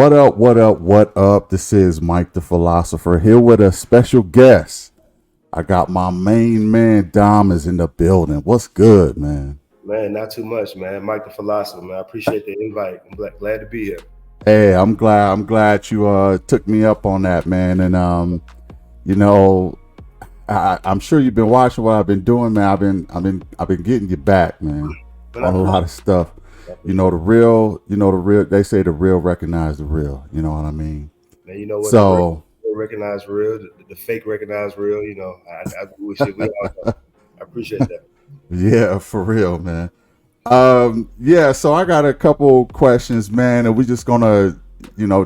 What up, what up, what up? This is Mike the Philosopher here with a special guest. I got my main man Dom is in the building. What's good, man? Man, not too much, man. Mike the Philosopher, man. I appreciate the invite. I'm glad to be here. Hey, I'm glad you took me up on that, man. And you know, I'm sure you've been watching what I've been doing, man. I've been getting you back, man, Man, I on a lot appreciate of stuff. I appreciate The real. They say the real recognize the real. You know what I mean? it. Man, you know what? The So real recognize real, the fake recognize real. I wish it. We all know. I appreciate that. yeah, for real, man. Yeah, so I got a couple questions, man, and we're just gonna,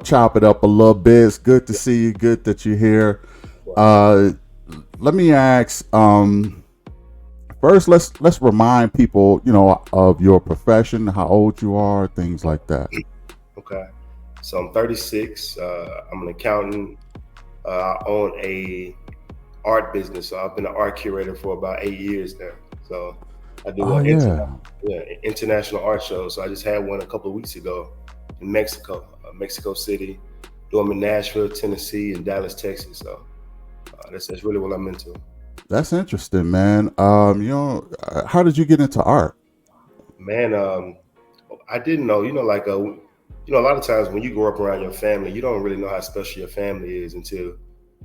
chop it up a little bit. It's good to Yeah, see you. Good that you're here. well, Uh, Let me ask. First, let's remind people, of your profession, how old you are, things like that. okay. So I'm 36. I'm an accountant. I own a art business. So I've been an art curator for about 8 years now. So I do Oh yeah. international art shows. So I just had one a couple of weeks ago in Mexico, Mexico City. Do them in Nashville, Tennessee, and Dallas, Texas. So that's really what I'm into. That's interesting, man. How did you get into art? Man, I didn't know. A lot of times when you grow up around your family, you don't really know how special your family is until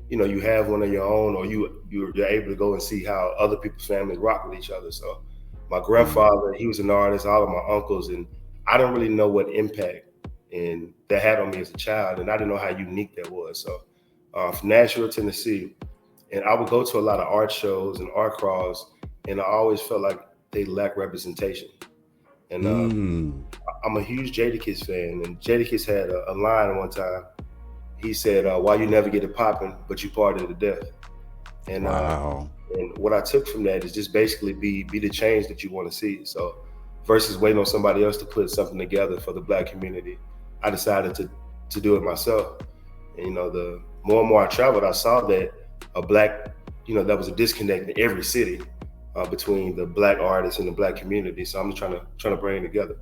you have one of your own, or you're able to go and see how other people's families rock with each other. So my Mm. grandfather, he was an artist. All of my uncles, and I didn't really know what impact and that had on me as a child, and I didn't know how unique that was. So from Nashville, Tennessee, and I would go to a lot of art shows and art crawls, and I always felt like they lack representation. And Mm. I'm a huge Jadakiss fan, and Jadakiss had a line one time. He said, "Why you never get it popping, but you party to death." And Wow. what I took from that is just basically be the change that you want to see. So versus waiting on somebody else to put something together for the Black community, I decided to do it myself. And the more and more I traveled, I saw that a black, that was a disconnect in every city between the Black artists and the Black community. So I'm just trying to bring it together.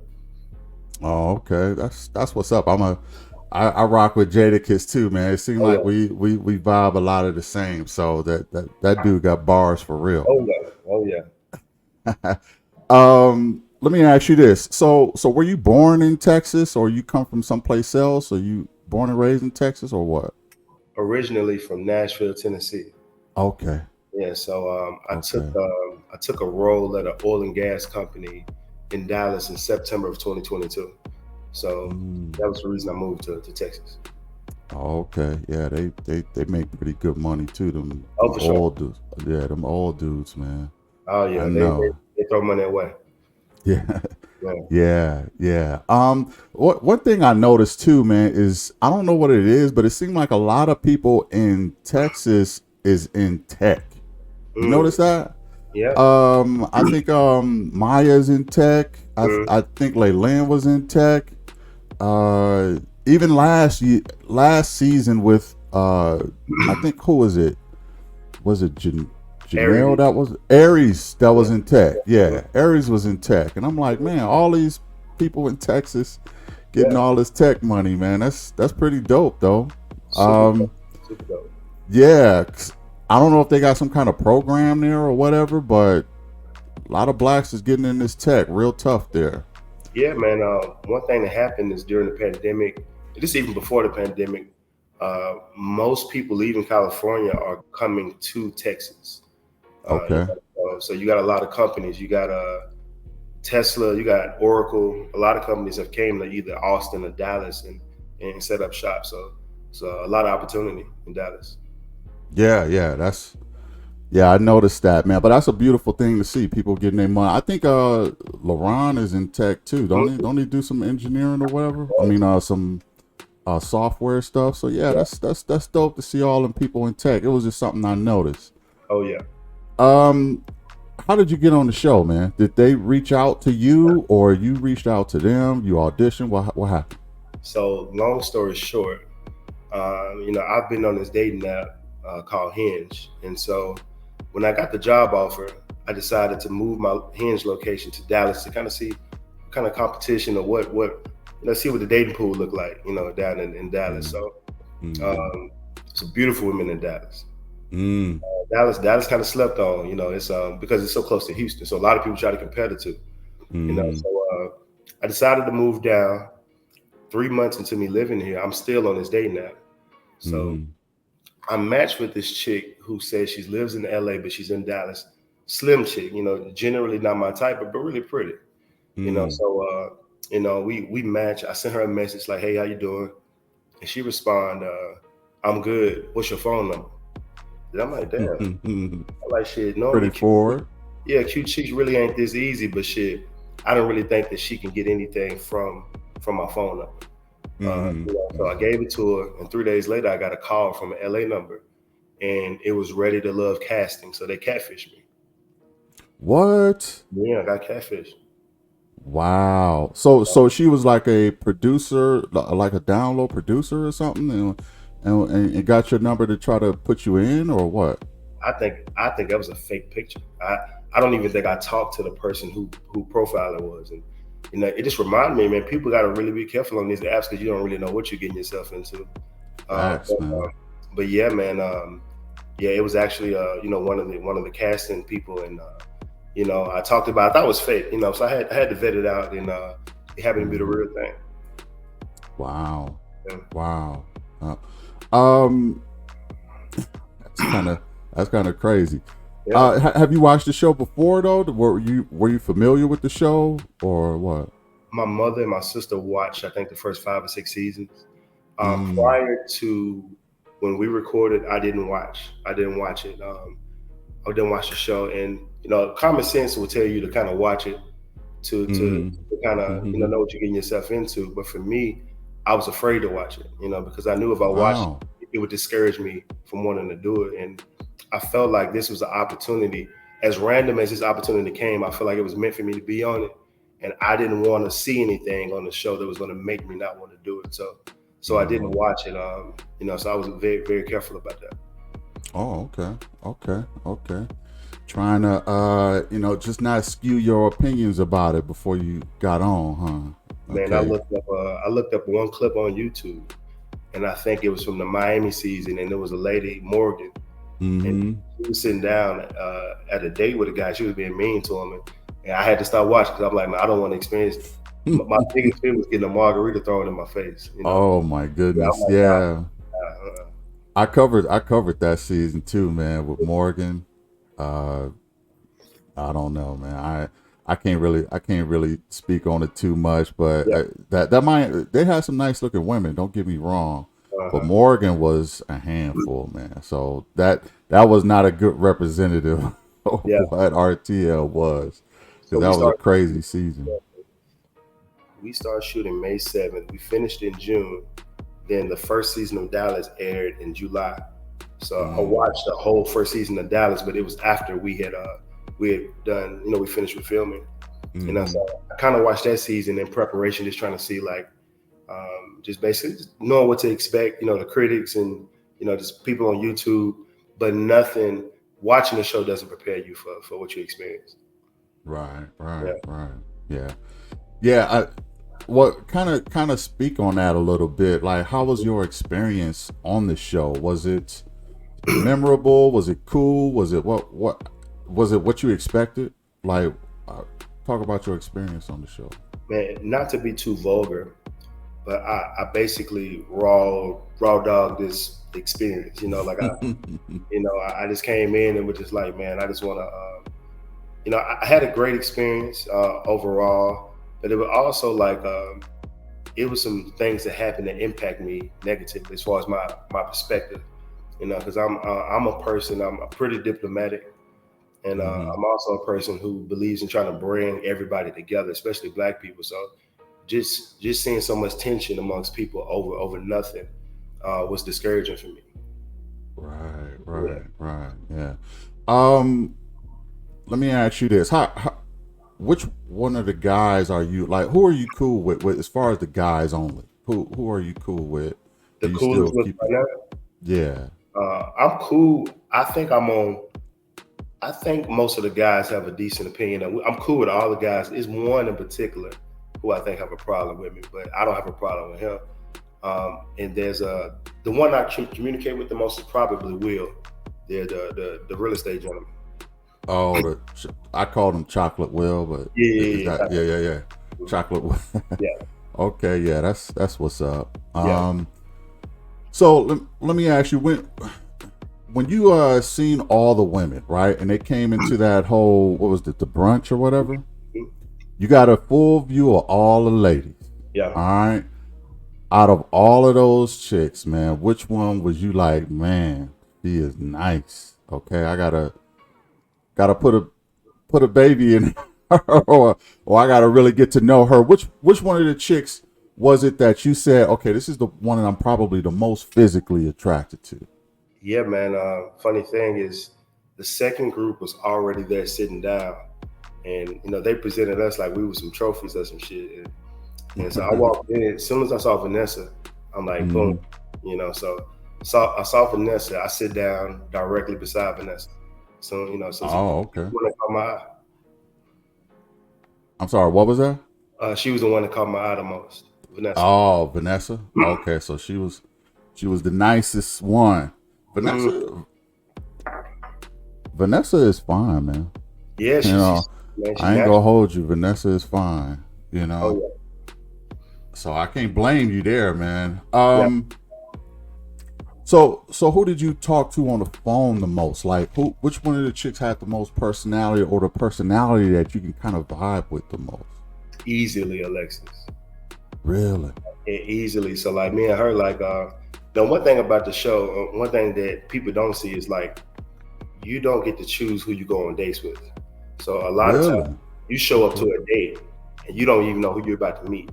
Oh, okay. That's what's up. I rock with Jadakiss too, man. It seems Oh like yeah, we vibe a lot of the same. So that dude got bars for real. oh yeah, oh yeah. Let me ask you this. So were you born in Texas, or you come from someplace else? Or you born and raised in Texas, or what? Originally from Nashville, Tennessee. Okay. Yeah, so Okay. I took a role at an oil and gas company in Dallas in September of 2022. So Mm. that was the reason I moved to Texas. Oh, okay. Yeah, they make pretty good money too. Them Oh, for sure. old dudes. Yeah, them old dudes, man. Oh I yeah, know. they throw money away. Yeah. Yeah. Yeah, yeah. What one thing I noticed too, man, is I don't know what it is, but it seemed like a lot of people in Texas is in tech. You Mm, notice that? yeah. I think Maya's in tech. Mm, I think Leyland was in tech. Even last season with I think who was it? Was it Janelle Aries. that was Aries that Yeah. was in tech? Mm, Yeah, Aries was in tech, and I'm like, man, all these people in Texas getting yeah. all this tech money, man. That's pretty dope, though. Super dope. Um, Super dope. yeah, I don't know if they got some kind of program there or whatever, but a lot of blacks is getting in this tech real tough there. Yeah, man. One thing that happened is during the pandemic, just even before the pandemic, most people leaving California are coming to Texas. Okay. So you got a lot of companies. You got Tesla. You got Oracle. A lot of companies have came to either Austin or Dallas and set up shop. So a lot of opportunity in Dallas. Yeah, yeah, yeah, I noticed that, man. But that's a beautiful thing to see people getting their money. I think LaRon is in tech too. Don't he? Mhm. Don't he do some engineering or whatever? I mean, Yeah, some software stuff. So yeah, yeah. that's dope to see all them people in tech. It was just something I noticed. Oh yeah. Um, how did you get on the show, man? Did they reach out to you, or you reached out to them? You auditioned? What happened? So long story short, I've been on this dating app called Hinge, and so when I got the job offer, I decided to move my Hinge location to Dallas to kind of see kind of competition or see what the dating pool looked like, down in Dallas. Mm, So mm, um, some beautiful women in Dallas. mm, Dallas kind of slept on, it's because it's so close to Houston. So a lot of people try to compare the two, mm, So I decided to move down. 3 months into me living here, I'm still on this dating app. So mm, I matched with this chick who says she lives in LA, but she's in Dallas. Slim chick, generally not my type, but really pretty. mm, So we match. I sent her a message like, "Hey, how you doing?" And she respond, "I'm good. What's your phone number?" And I'm like, "Damn." mm. I'm like, "Shit, Pretty normally, forward. yeah, cute chicks really ain't this easy, but shit, I don't really think that she can get anything from my phone number." Mm, So I mm. gave it to her, and 3 days later, I got a call from an LA number, and it was Ready to Love casting. So they catfished me. What? Yeah, I got catfished. Wow. So she was like a producer, like a download producer or something, and got your number to try to put you in, or what? I think that was a fake picture. I don't even think I talked to the person who profile it was, and it just reminded me, man, people got to really be careful on these apps because you don't really know what you're getting yourself into. Uh, Facts, but, man. but yeah, man, yeah, it was actually one of the casting people, and I talked about. I thought it was fake, so I had to vet it out, and it happened to be the Mhm. real thing. Wow. Yeah. Wow. Um, that's kind of that's kind of crazy. Yeah. Have you watched the show before though? Were you familiar with the show or what? My mother and my sister watched, I think, the first 5 or 6 seasons. Mm, Prior to when we recorded, I didn't watch. I didn't watch it. I didn't watch the show, and common sense will tell you to kind of watch it to mm-hmm, kind of mm-hmm. know what you're getting yourself into. But for me, I was afraid to watch it, because I knew if I watched Wow. it, it would discourage me from wanting to do it, and I felt like this was an opportunity. As random as this opportunity came, I felt like it was meant for me to be on it, and I didn't want to see anything on the show that was going to make me not want to do it. So I didn't Mm. watch it. So I was very very careful about that. Oh, okay, okay, okay. Trying to, just not skew your opinions about it before you got on, huh? Man, Okay. I looked up one clip on YouTube, and I think it was from the Miami season, and there was a lady Morgan, and Mm-hmm. she was sitting down at a date with a guy. She was being mean to him, and I had to stop watching because I'm like, man, I don't want to experience. My biggest fear was getting a margarita thrown in my face. Oh my Yeah, I'm goodness, like, yeah. nah. I covered that season too, man, with Morgan. Uh, I don't know, man. I can't really speak on it too much, but Yeah, that might they had some nice looking women. Don't get me wrong, but uh-huh. Morgan was a handful, man. So that was not a good representative of Yeah. what RTL was, So because that was a crazy season. we started shooting May 7th. We finished in June. Then the first season of Dallas aired in July. So I Mm, watched the whole first season of Dallas, but it was after we had done, we finished with filming. So mm-hmm. I kind of watched that season in preparation, just trying to see like, just basically just knowing what to expect. The critics and just people on YouTube, but nothing. Watching the show doesn't prepare you for what you experience. Right, right, Yeah, right. Yeah, yeah. What kind of speak on that a little bit? Like, how was your experience on the show? Was it memorable? Was it cool? Was it what was it what you expected? Like, uh, talk about your experience on the show. man. Not to be too vulgar, but I basically raw dog this experience. Like I just came in and was just like, man, I just want to. I had a great experience overall, but it was also like it was some things that happened that impact me negatively as far as my perspective. Because I'm a person. I'm pretty diplomatic, and Hmm. I'm also a person who believes in trying to bring everybody together, especially Black people. So just seeing so much tension amongst people over nothing was discouraging for me. Right, Yeah, right, right. Yeah. Um, Let me ask you this: which one of the guys are you like? Who are you cool with as far as the guys only? Who are you cool with? the Do you still coolest look keep right it? now. Yeah. I'm cool. I think I'm on. I think most of the guys have a decent opinion. I'm cool with all the guys. It's one in particular. who I think have a problem with me, but I don't have a problem with him. And there's the one I communicate with the most is probably Will. They're the real estate gentleman. Oh, I called him Chocolate Will, but is Yeah, that yeah Chocolate Will? yeah, Okay, yeah, that's what's up. yeah. So let me ask you, when you seen all the women, right, and they came into that whole, what was it, the brunch or whatever, you got a full view of all the ladies. Yeah. All right. Out of all of those chicks, man, which one was you like, man, she is nice. Okay, I gotta put a baby in her, or I gotta really get to know her. Which one of the chicks was it that you said, okay, this is the one that I'm probably the most physically attracted to? Yeah, man. Funny thing is, the second group was already there sitting down, and they presented us like we were some trophies or some shit. And so I walked in. As soon as I saw Vanessa, I'm like, boom, Mhm. So I saw Vanessa. I sit down directly beside Vanessa. So Oh, okay. when it caught my eye. I'm sorry, what was that? She was the one that caught my eye the most, Vanessa. Oh, Vanessa. Okay, so she was the nicest one. Mm, Vanessa Vanessa is fine, man. yeah, You she's know, man, she's I ain't gonna natural. hold you. Vanessa is fine. You Oh know, yeah, so I can't blame you there, man. yeah. So who did you talk to on the phone the most? Like, which one of the chicks had the most personality, or the personality that you can kind of vibe with the most? Easily, Alexis. Really? Easily. So like me and her, like the one thing about the show, one thing that people don't see is like you don't get to choose who you go on dates with. So a lot of times Really? you show up to Okay. a date and you don't even know who you're about to meet.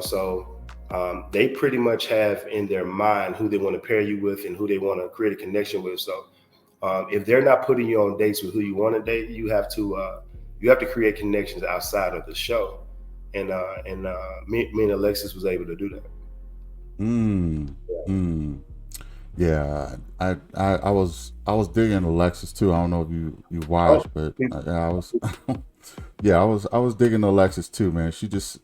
So they pretty much have in their mind who they want to pair you with and who they want to create a connection with. So if they're not putting you on dates with who you want to date, you have to create connections outside of the show. And me and Alexis was able to do that. Mm. Mm. Yeah, I was digging Alexis too. I don't know if you Oh, watched, but yeah, I was yeah, I was digging Alexis too, man. She just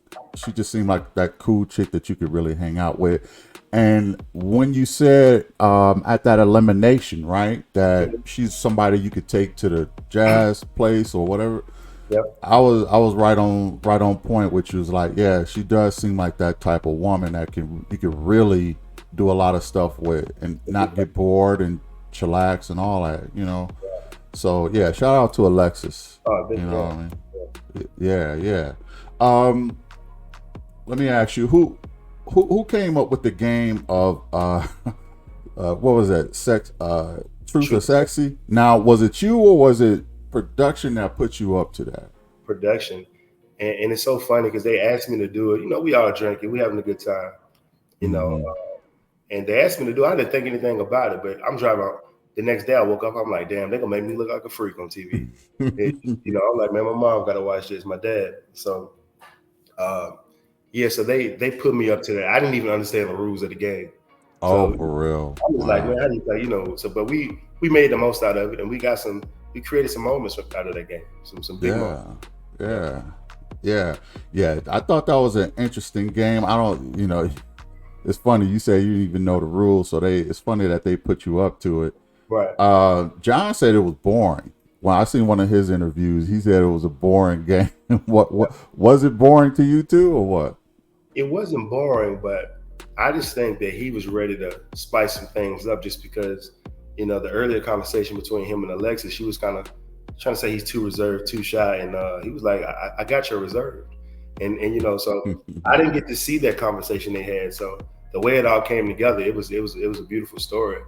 seemed like that cool chick that you could really hang out with. And when you said at that elimination, right, that she's somebody you could take to the jazz place or whatever, yep. I was right on point, which was like, yeah, she does seem like that type of woman that you could really do a lot of stuff with and not get bored and chillax and all that. So yeah, shout out to Alexis. Oh, big You know what fan. I mean? Yeah, yeah. Um, Let me ask you, who came up with the game of what was that? Truth True or Sexy? Now, was it you or was it production that put you up to that? production, and it's so funny because they asked me to do it. We all drinking, we having a good time. You know, Mm-hmm. and they asked me to do it. I didn't think anything about it, but I'm driving. The next day, I woke up. I'm like, damn, they gonna make me look like a freak on TV. I'm like, man, my mom gotta watch this. My dad. So, uh, yeah. So they put me up to that. I didn't even understand the rules of the game. Oh, So for real? I was like, man, Wow. how do you play? So, but we made the most out of it, and we created some moments out of that game. Some big moments. Yeah, Yeah. yeah, yeah, yeah. I thought that was an interesting game. I don't, it's funny you say you didn't even know the rules, so it's funny that they put you up to it. Right. John said it was boring. When I seen one of his interviews, he said it was a boring game. What was it boring to you too, or what? It wasn't boring, but I just think that he was ready to spice some things up just because, the earlier conversation between him and Alexis, she was kind of trying to say he's too reserved, too shy. And he was like, I got you reserved. So I didn't get to see that conversation they had. So the way it all came together, it was a beautiful story.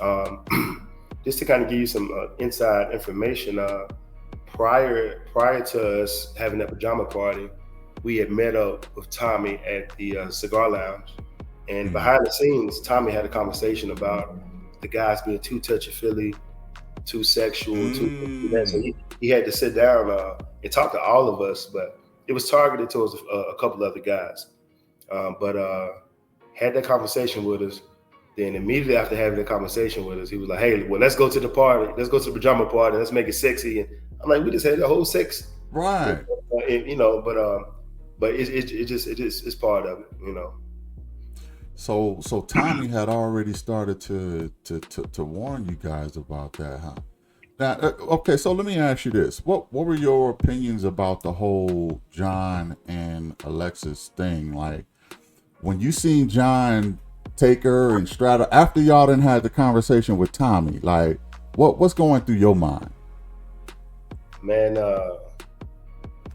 Um, just to kind of give you some inside information, prior to us having that pajama party, we had met up with Tommy at the cigar lounge, and Mm. behind the scenes, Tommy had a conversation about the guys being too touchy feely, too sexual, too that. So Mm. he had to sit down and talk to all of us, but it was targeted towards a couple other guys. But had that conversation with us. Then immediately after having the conversation with us, he was like, "Hey, well, let's go to the party. Let's go to the pajama party. Let's make it sexy." And I'm like, "We just had the whole sex, Right. and, but but it's part of it, you know. So Tommy had already started to warn you guys about that, huh? Now, okay, so let me ask you this: what were your opinions about the whole John and Alexis thing? Like when you seen John take her and straddle after y'all done had the conversation with Tommy, like what's going through your mind? Man,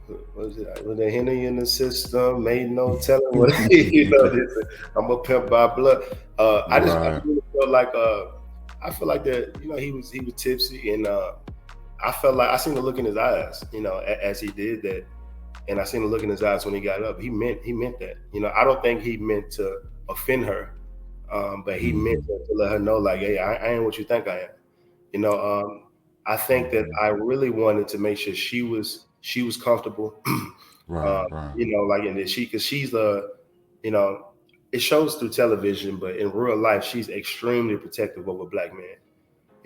what was it? When they Henry in the system, made no telling what you know. I'm a pimp by blood. I Right. really felt like I feel like that. You know, he was tipsy, and I felt like I seen the look in his eyes. You know, as he did that, and I seen the look in his eyes when he got up. He meant that. You know, I don't think he meant to offend her, but he meant Mm-hmm. to let her know, like, hey, I ain't what you think I am. You know, I think that Mm-hmm. I really wanted to make sure she was comfortable. Right. Right. You know, like, and that because she's you know, it shows through television, but in real life, she's extremely protective of a black man.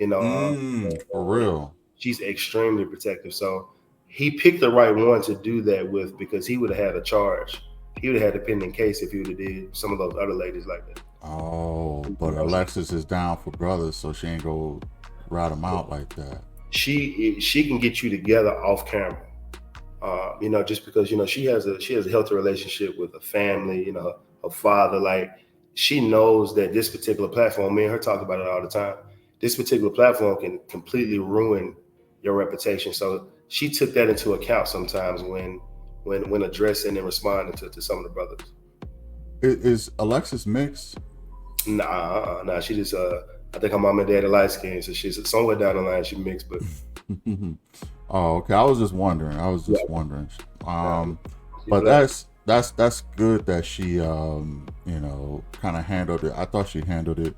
You know, For and real. she's extremely protective. So he picked the right one to do that with because he would have had a charge. He would have had a pending case if he would have did some of those other ladies like that. Oh, You but know, Alexis is down for brothers, so she ain't go rat him out like that. she can get you together off camera. You know, just because she has a healthy relationship with a family, you know, her father. Like she knows that this particular platform, me and her talk about it all the time. This particular platform can completely ruin your reputation. So she took that into account sometimes when addressing and responding to some of the brothers. Is Alexis mixed? Nah. She just I think her mom and dad are light skinned, so she's somewhere down the line she mixed, but Oh, okay. I was just wondering. yeah, nah, Um, she's but black. that's good that she kind of handled it. I thought she handled it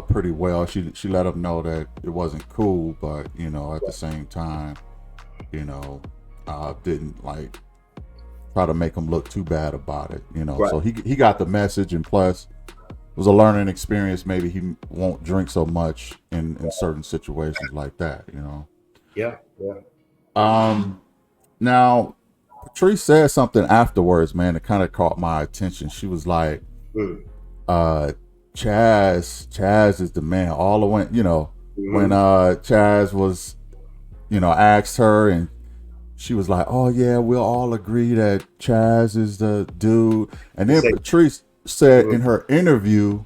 pretty well. She let him know that it wasn't cool, but at the same time, you know, didn't like try to make him look too bad about it. Right. So he got the message, and plus it was a learning experience. Maybe he won't drink so much in certain situations like that. Yeah. Yeah. Um, now Patrice said something afterwards, man, that kind of caught my attention. She was like, Mm. uh, Chaz is the man. All the way, when Hmm. Chaz was, asked her, and she was like, "Oh yeah, we'll all agree that Chaz is the dude." And then Say, Patrice said mhm. in her interview,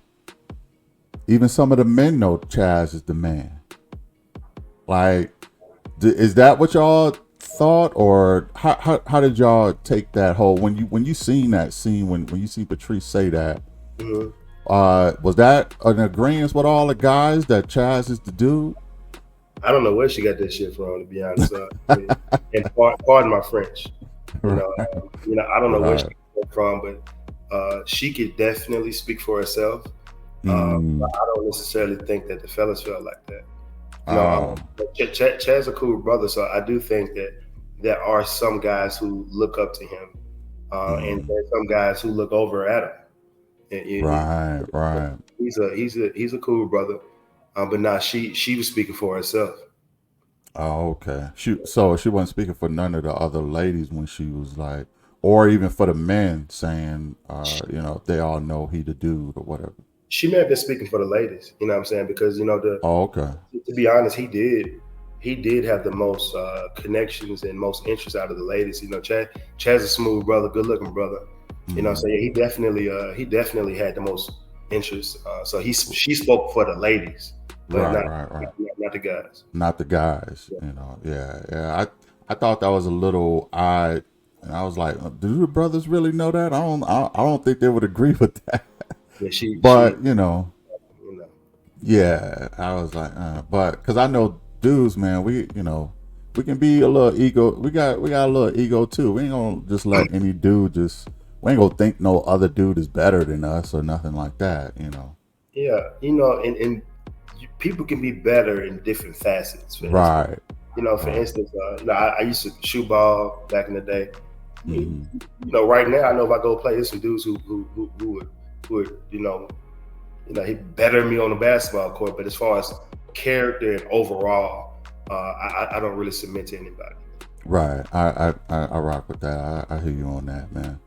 even some of the men know Chaz is the man. Like, is that what y'all thought, or how did y'all take that whole when you seen that scene when you see Patrice say that? Mhm. Was that an agreement with all the guys that Chaz is the dude? I don't know where she got that shit from, to be honest. And pardon my French. I don't know where she Right. got it from, but she could definitely speak for herself. But Mm. I don't necessarily think that the fellas felt like that. Oh. But Chad's a cool brother, so I do think that there are some guys who look up to him, and Mm. there's some guys who look over at him. Right. Right. He's a cool brother, but nah, she was speaking for herself. Oh, okay. So she wasn't speaking for none of the other ladies when she was like, or even for the men saying, they all know he the dude or whatever. She may have been speaking for the ladies. You know what I'm saying? Because Oh, okay. to be honest, he did have the most connections and most interest out of the ladies. Chad's a smooth brother, good looking brother. So Mm. yeah, he definitely had the most interest. So she spoke for the ladies, but Right. not Right. Right. not the guys. Not the guys. Yeah. Yeah. I thought that was a little odd, and I was like, do the brothers really know that? I don't think they would agree with that. Yeah, she But you know yeah, I was like, but because I know dudes, man, we can be a little ego. We got a little ego too. We ain't gonna just let any dude just. We ain't gonna think no other dude is better than us or nothing like that. yeah, and people can be better in different facets. For instance, Right, for right. instance, I used to shoot ball back in the day. Hmm. Right now I know if I go play, there's some dudes who would he better me on the basketball court. But as far as character and overall, I don't really submit to anybody. Right. I rock with that. I hear you on that, man.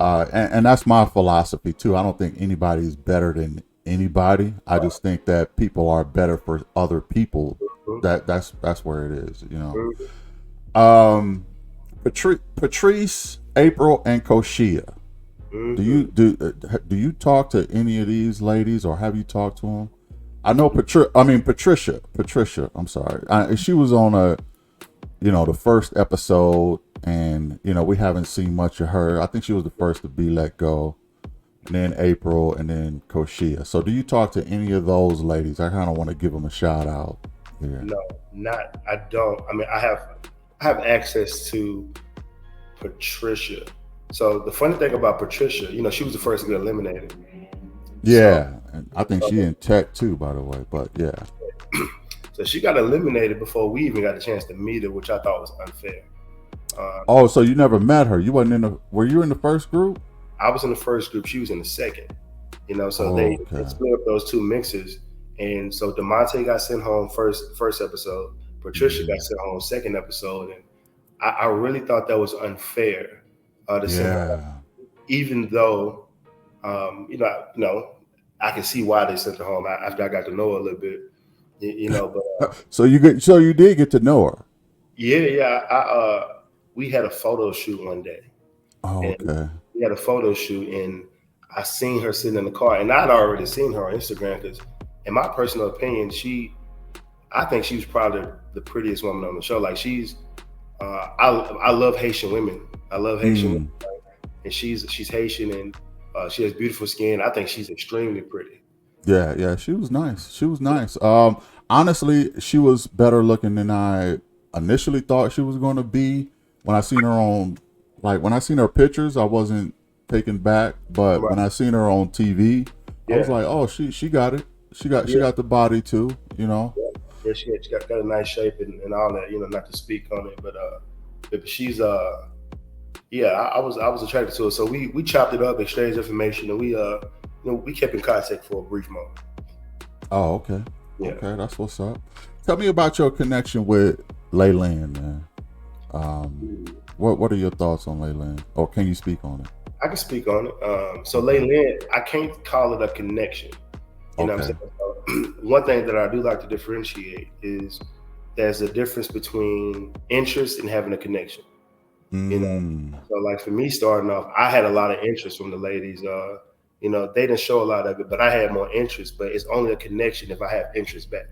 And that's my philosophy too. I don't think anybody's better than anybody. I just think that people are better for other people. Mhm. That's where it is, you know. Mhm. Um, Patrice, April, and Koshia. Mhm. Do you talk to any of these ladies, or have you talked to them? I know Patricia. Patricia. I'm sorry. She was on the first episode, and we haven't seen much of her. I think she was the first to be let go, and then April, and then Koshia. So, do you talk to any of those ladies? I kind of want to give them a shout out here. No, not. I don't. I mean, I have access to Patricia. So the funny thing about Patricia, she was the first to get eliminated. So, Yeah, and I think she in tech too, by the way. But yeah. so she got eliminated before we even got a chance to meet her, which I thought was unfair. Um, Oh, so you never met her? You wasn't in the? Were you in the first group? I was in the first group; she was in the second. So Oh, they okay. split up those two mixes, and so Demonte got sent home first episode. Patricia got Hmm. sent home second episode, and I really thought that was unfair to send her home, Yeah. even though I can see why they sent her home after I got to know her a little bit, But So you did get to know her. yeah, we had a photo shoot one day, Oh, and okay. we had a photo shoot, and I seen her sitting in the car, and I'd already seen her on Instagram because, in my personal opinion, I think she was probably the prettiest woman on the show. Like I love Haitian women. I love Haitian women, Mm. and she's Haitian, and she has beautiful skin. I think she's extremely pretty. Yeah, yeah. She was nice. She was nice. Honestly, she was better looking than I initially thought she was going to be. When I seen her on, like when I seen her pictures, I wasn't taken back. But Right? when I seen her on TV, I was Yeah, like, oh, she got it. She yeah, got the body too. You know. yeah. Yeah, she got a nice shape and all that. Not to speak on it, but she's yeah, I was attracted to her. So we chopped it up, exchanged information, and we kept in contact for a brief moment. Oh, okay. Yeah. Okay, that's what's up. Tell me about your connection with Leyland, man. Um, what are your thoughts on Leyland? Or can you speak on it? I can speak on it. So Okay. Leyland, I can't call it a connection. You know what Okay. I'm saying? So, one thing that I do like to differentiate is there's a difference between interest and having a connection. You know, Mm, so like for me starting off, I had a lot of interest from the ladies. They didn't show a lot of it, but I had more interest. But it's only a connection if I have interest back.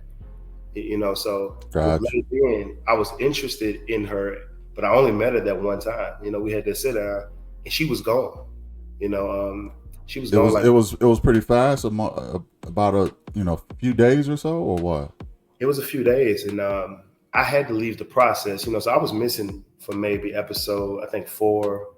So with gotcha. LinkedIn, I was interested in her, but I only met her that one time. We had to sit down, and she was gone. You know, she was It gone was like it was it was pretty fast, about a few days or so, or what? it was a few days, and I had to leave the process. So I was missing for maybe episode I think four,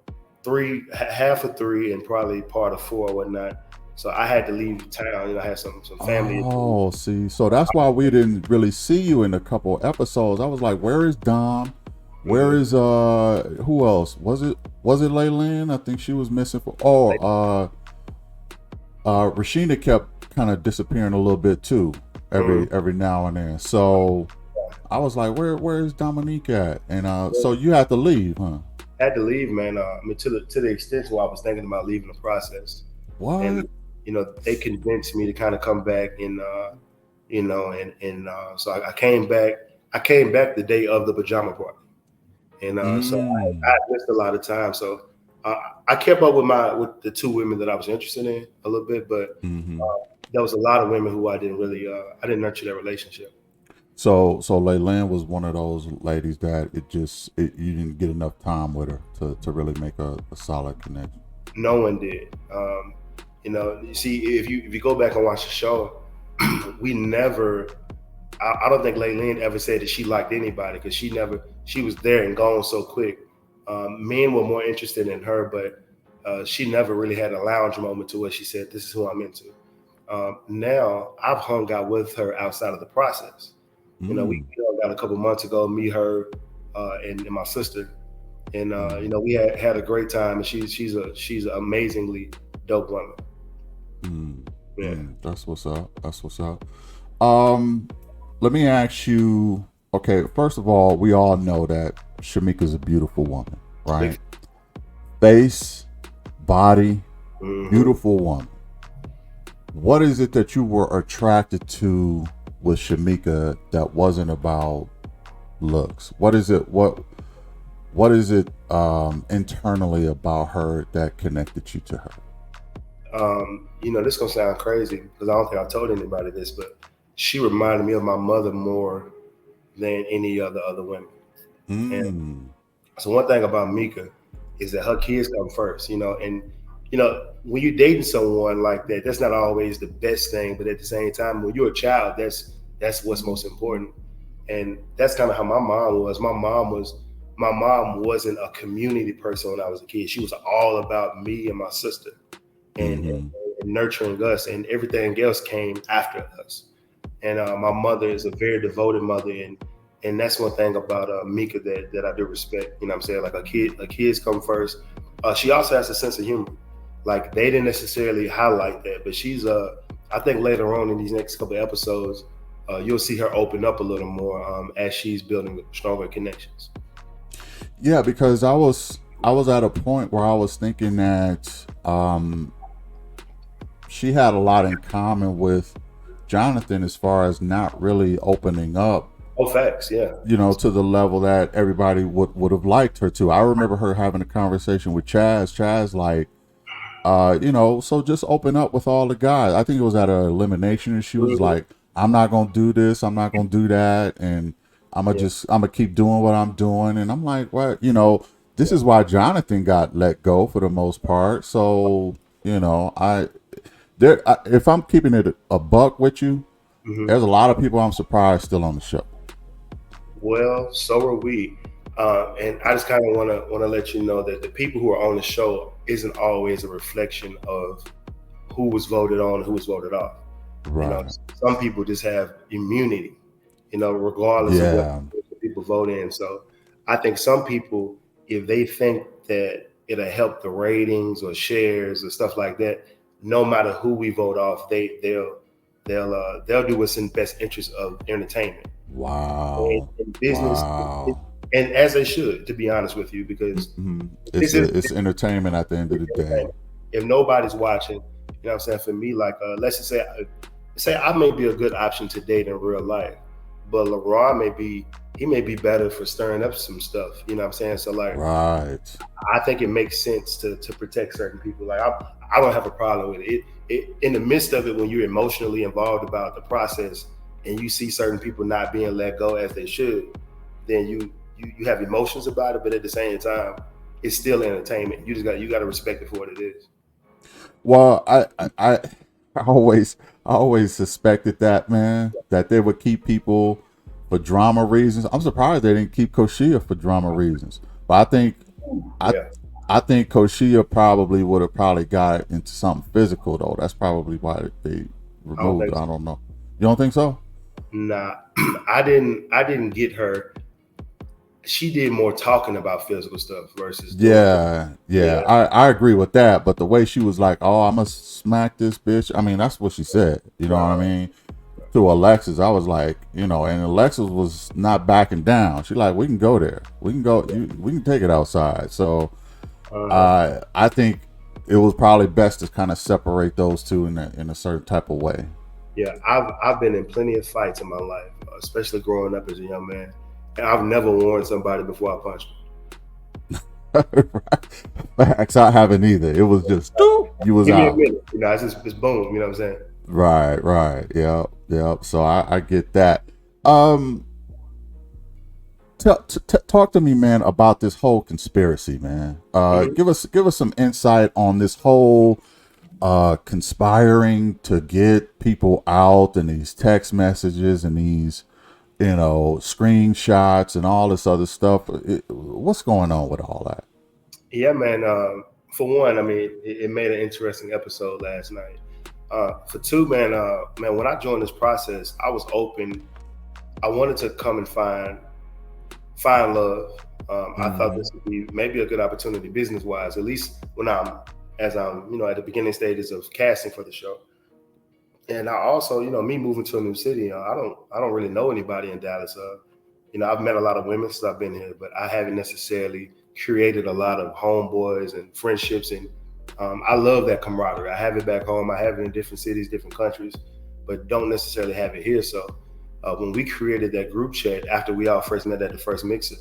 three, half of three, and probably part of four or whatnot. So I had to leave town. I had some family issues. Oh, see, so that's why we didn't really see you in a couple episodes. I was like, where is Dom? Where Mhm. is who else? Was it Leyland? I think she was missing for. Oh, Rashida kept kind of disappearing a little bit too, Mhm. every now and then. So I was like, where's Dominique at? And so you had to leave, huh? Had to leave, man. I mean, to the extent where I was thinking about leaving the process, and What? they convinced me to kind of come back, and so I came back. I came back the day of the pajama party, and so I Mm. missed a lot of time. So uh, I kept up with the two women that I was interested in a little bit, but Hmm. there was a lot of women who I didn't nurture that relationship. So Leyland was one of those ladies that you didn't get enough time with her to really make a solid connection. No one did. You see, if you go back and watch the show, we never. I don't think Leyland ever said that she liked anybody because she was there and gone so quick. Men were more interested in her, but she never really had a lounge moment to where she said, "This is who I'm into." Now I've hung out with her outside of the process. Mm. We got a couple months ago, me, her, and my sister, and Mm. we had a great time. And she's an amazingly dope woman. Mm. Yeah. Mm. That's what's up. That's what's up. Um, Let me ask you. Okay, first of all, we all know that Shamika's a beautiful woman, right? Big. Face, body, Mm-hmm. beautiful woman. What is it that you were attracted to with Shamika that wasn't about looks? What is it? What is it internally about her that connected you to her? This gonna sound crazy because I don't think I told anybody this, but she reminded me of my mother more than any other women. And Mm. so one thing about Mika is that her kids come first, and when you're dating someone like that, that's not always the best thing, but at the same time, when you're a child, that's what's most important. And that's kind of how my mom was. My mom wasn't a community person when I was a kid. She was all about me and my sister Mm-hmm. and nurturing us, and everything else came after us. And my mother is a very devoted mother, and that's one thing about Mika that I do respect. You know what I'm saying? Like her kids come first. She also has a sense of humor. Like they didn't necessarily highlight that, but she's I think later on in these next couple of episodes, you'll see her open up a little more as she's building stronger connections. Yeah, because I was at a point where I was thinking that she had a lot in common with Jonathan as far as not really opening up, Oh, facts, yeah. to the level that everybody would have liked her to. I remember her having a conversation with Chaz. Chaz like, so just open up with all the guys. I think it was at a elimination, and she was Mhm. like, "I'm not gonna do this. I'm not gonna do that, and Yeah, I'm gonna keep doing what I'm doing." And I'm like, "What? This yeah. is why Jonathan got let go for the most part." So I there. If I'm keeping it a buck with you, Hmm. there's a lot of people I'm surprised still on the show. Well, so are we. And I just kind of want to let you know that the people who are on the show isn't always a reflection of who was voted on, who was voted off. You know, Right. some people just have immunity, regardless of what Yeah. people vote in. So I think some people, if they think that it'll help the ratings or shares or stuff like that, no matter who we vote off, they'll do what's in best interest of entertainment Wow. and business, Wow. and as they should, to be honest with you, because Mhm. this is It's entertainment at the end of the day. entertainment. If nobody's watching, what I'm saying, for me, like let's just say I may be a good option to date in real life, but LeBron may be better for stirring up some stuff. You know what I'm saying? So like Right. I think it makes sense to protect certain people. Like I don't have a problem with it. In the midst of it, when you're emotionally involved about the process and you see certain people not being let go as they should, then you have emotions about it. But at the same time, it's still entertainment. You got to respect it for what it is. Well, I always suspected that, man, that they would keep people for drama reasons. I'm surprised they didn't keep Koshia for drama reasons. But I Yeah, I think Koshia probably would have probably got into something physical though. That's probably why they I don't removed think it. I so. don't know. You don't think so? Nah, I didn't get her. She did more talking about physical stuff versus doing. Yeah, yeah, Yeah, I agree with that. But the way she was like, "Oh, I'm gonna smack this bitch," I mean, that's what she said. You know what I right. mean? To Alexis, I was like, and Alexis was not backing down. She like, we can go there. We can go. We can take it outside. So, Uh-huh. I think it was probably best to kind of separate those two in a certain type of way. Yeah, I've been in plenty of fights in my life, especially growing up as a young man, and I've never warned somebody before I punched Facts. I haven't either. It was just doop, you was them. Give me a out. minute, it's boom. You know what I'm saying? Right, right. Yep, yep. So I get that. Um, talk to me, man, about this whole conspiracy, man. Hmm. Give us some insight on this whole conspiring to get people out and these text messages and these screenshots and all this other stuff. What's going on with all that? Yeah, man. For one, I mean, it made an interesting episode last night. For two, man, when I joined this process, I was open. I wanted to come and find love. I thought Mm-hmm. this would be maybe a good opportunity business wise, at least as I'm at the beginning stages of casting for the show. And I also, me moving to a new city, I don't really know anybody in Dallas. I've met a lot of women since I've been here, but I haven't necessarily created a lot of homeboys and friendships. And I love that camaraderie. I have it back home. I have it in different cities, different countries, but don't necessarily have it here. So when we created that group chat after we all first met at the first mixer,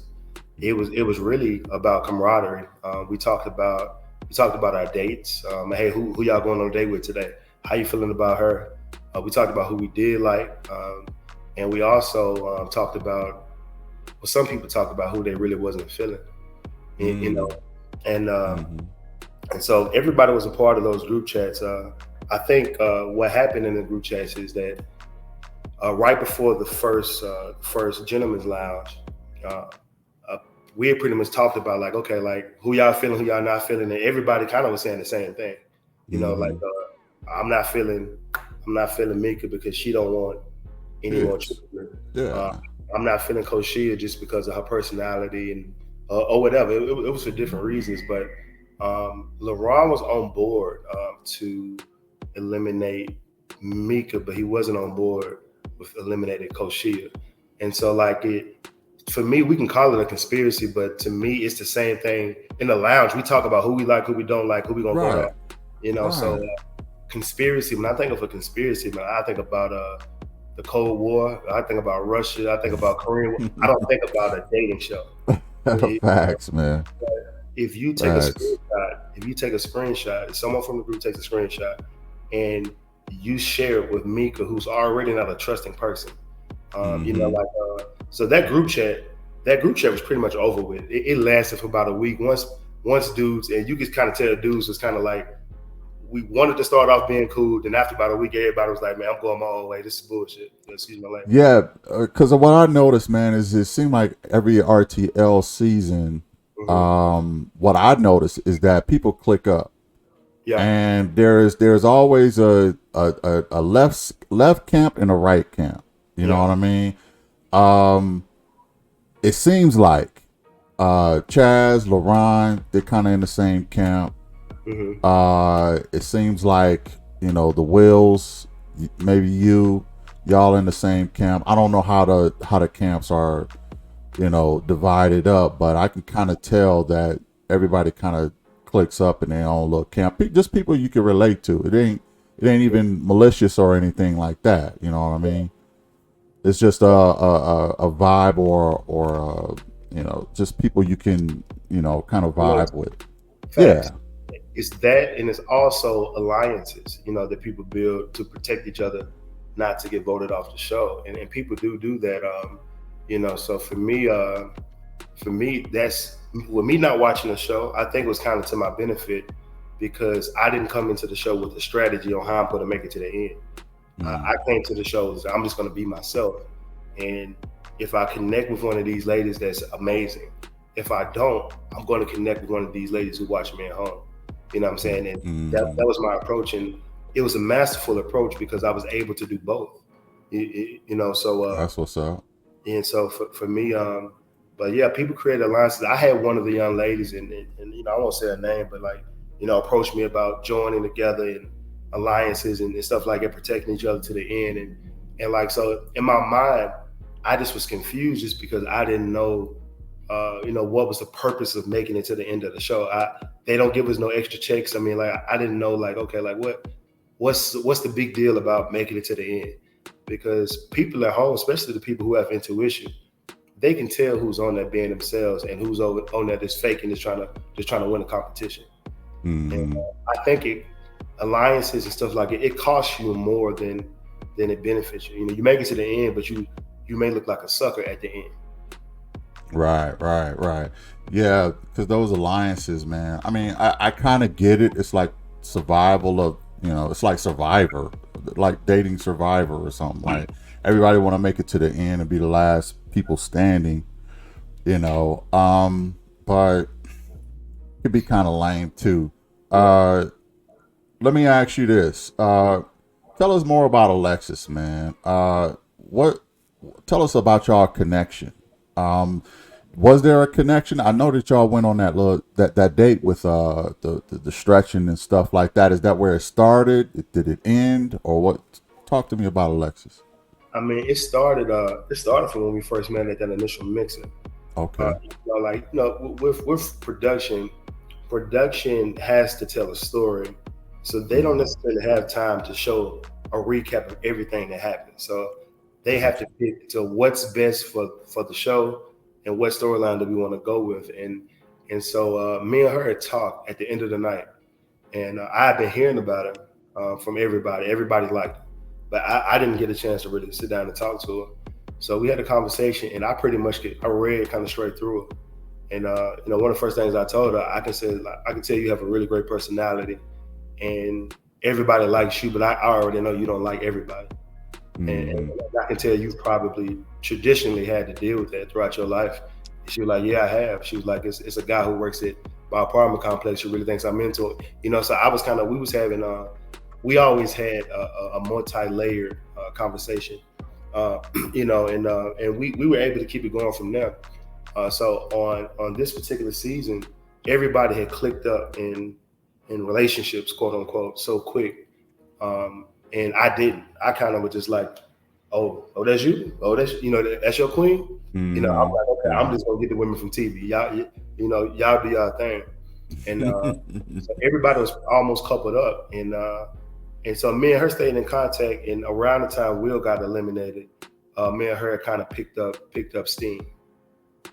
it was really about camaraderie. We talked about our dates. Hey, who y'all going on a date with today? How you feeling about her? We talked about who we did like, and we also talked about. Well, some people talk about who they really wasn't feeling, and and so everybody was a part of those group chats. I think what happened in the group chats is that right before the first gentleman's lounge, uh, uh, we had pretty much talked about like, okay, like who y'all feeling, who y'all not feeling, and everybody kind of was saying the same thing. Like I'm not feeling, Mika because she don't want any more Yes. children. Uh, Yeah. I'm not feeling Koshia just because of her personality and or whatever. It was for different reasons, but LeBron was on board to eliminate Mika, but he wasn't on board with eliminating Koshia. And so, like for me, we can call it a conspiracy, but to me, it's the same thing. In the lounge, we talk about who we like, who we don't like, who we gonna vote Right. on. So Right. conspiracy. When I think of a conspiracy, man, I think about the Cold War. I think about Russia. I think about Korean. I don't think about a dating show. It- Facts, man. if you take a Facts. screenshot, if someone from the group takes a screenshot and you share it with Mika, who's already not a trusting person, like so that group chat was pretty much over with. It lasted for about a week. Once dudes, and you could kind of tell dudes was kind of like, we wanted to start off being cool. Then after about a week, everybody was like, "Man, I'm going my own way. This is bullshit." Excuse my language. Yeah, because what I noticed, man, is it seemed like every RTL season, Hmm. what I noticed is that people click up, Yeah. and there's always a left camp and a right camp. You know Yeah. what I mean? Um, it seems like Chaz, LaRon, they're kind of in the same camp. Hmm. It seems like the Wills, maybe y'all in the same camp. I don't know how the camps are divided up, but I can kind of tell that everybody kind of clicks up in their own little camp. Just people you can relate to. It ain't even malicious or anything like that. You know what I mean? It's just a vibe or just people you can kind of Connect. vibe with. Facts. Yeah. It's that, and it's also alliances, that people build to protect each other, not to get voted off the show. And people do that. So for me, that's with me not watching the show. I think it was kind of to my benefit because I didn't come into the show with a strategy on how I'm going to make it to the end. I came to the show as I'm just going to be myself, and if I connect with one of these ladies, that's amazing. If I don't, I'm going to connect with one of these ladies who watch me at home. You know what I'm saying? And that was my approach, and it was a masterful approach because I was able to do both. So That's what's up. and so for me, but yeah, people create alliances. I had one of the young ladies, and I won't say her name, but like approached me about joining together and alliances and stuff like that, protecting each other to the end, and like so in my mind, I just was confused just because I didn't know, what was the purpose of making it to the end of the show. They don't give us no extra checks. I mean, like I didn't know, like okay, like what's the big deal about making it to the end? Because people at home, especially the people who have intuition, they can tell who's on that being themselves and who's on that is fake and just trying to win a competition. And Mm-hmm. I think alliances and stuff like it costs you more than it benefits you. You make it to the end, but you may look like a sucker at the end. Right, right, right. Yeah, because those alliances, man. I mean, I kind of get it. It's like survival of, it's like Survivor, like dating Survivor or something. Like everybody want to make it to the end and be the last people standing, you know. But it could be kind of lame too. Yeah. Uh, Let me ask you this. Tell us more about Alexis, man. What? Tell us about y'all connection. Um, was there a connection? I know that y'all went on that date with the stretching and stuff like that. Is that where it started? Did it end or what? Talk to me about Alexis. I mean, it started from when we first met at that initial mixer. Okay. With production has to tell a story, so they don't Mm, necessarily have time to show a recap of everything that happened. So they have to gotcha. pick to what's best for the show and what storyline do we want to go with. And so me and her had talked at the end of the night, and I had been hearing about it from everybody. Everybody liked it, but I didn't get a chance to really sit down and talk to her. So we had a conversation, and I read kind of straight through it. And one of the first things I told her, I can tell you have a really great personality, and everybody likes you, but I already know you don't like everybody. And Mm, I can tell you've probably traditionally had to deal with that throughout your life. And she was like, yeah, I have. She was like, it's a guy who works at my apartment complex who really thinks I'm into it. So I was kind of, we was having, we always had a multi-layered conversation, and we were able to keep it going from there. So on this particular season, everybody had clicked up in relationships, quote unquote, so quick. And I didn't. I kind of was just like, oh, that's you. Oh, that's your queen. I'm mm, like, okay, I'm mm. just gonna get the women from TV. Y'all do y'all thing. And so everybody was almost coupled up, and so me and her stayed in contact. And around the time Will got eliminated, me and her kind of picked up steam.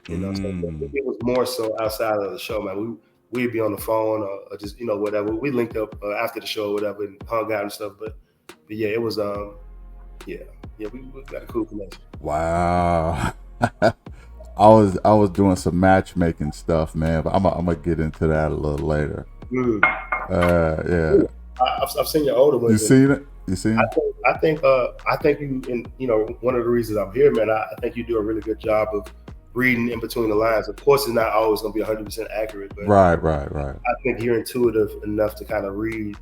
So Mm. it was more so outside of the show, man. We'd be on the phone or just whatever. We linked up after the show or whatever and hung out and stuff. But yeah, it was yeah, we got a cool connection. Wow. I was doing some matchmaking stuff, man, but I'm gonna get into that a little later. Mm. Yeah. I've seen your older You ones, and seen it? You seen I it? think I think you, and one of the reasons I'm here, man. I think you do a really good job of reading in between the lines. Of course, it's not always going to be 100% accurate, but Right, right, right. I think you're intuitive enough to kind of read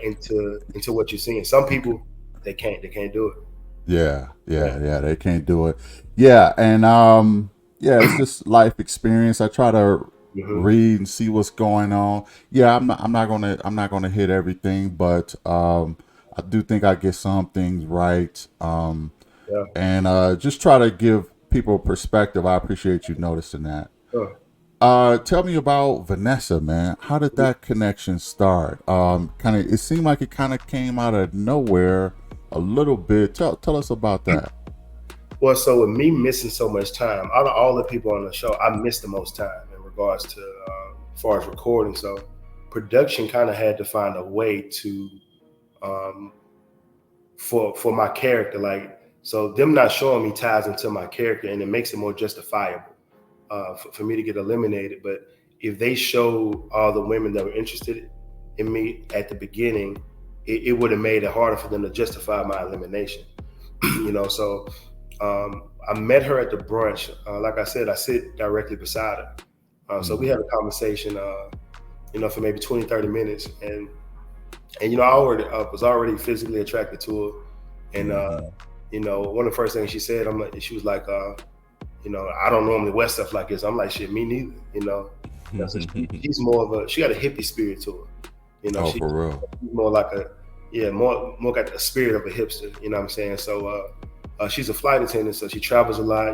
into what you're seeing. Some people they can't do it. Yeah, Yeah. yeah. They can't do it. Yeah, and yeah, it's just life experience. I try to Hmm. read and see what's going on. Yeah, I'm not gonna hit everything, but I do think I get some things right. Yeah. And just try to give people perspective. I appreciate you noticing that. Huh. Tell me about Vanessa, man. How did that connection start? Kind of, it seemed like it kind of came out of nowhere a little bit. Tell us about that. Well, so with me missing so much time, out of all the people on the show, I missed the most time in regards to as far as recording. So production kind of had to find a way to um, for my character, like, so them not showing me ties into my character, and it makes it more justifiable for me to get eliminated. But if they showed all the women that were interested in me at the beginning, it would have made it harder for them to justify my elimination. So I met her at the brunch. Like I said, I sit directly beside her. So we Mm-hmm. had a conversation, for maybe 20, 30 minutes. And I was already physically attracted to her. And, Mm-hmm. one of the first things she said, she was like, I don't normally wear stuff like this. I'm like, shit, me neither, So she's more of she got a hippie spirit to her. Oh, She's for real. more like more got the spirit of a hipster, you know what I'm saying? So, she's a flight attendant, so she travels a lot.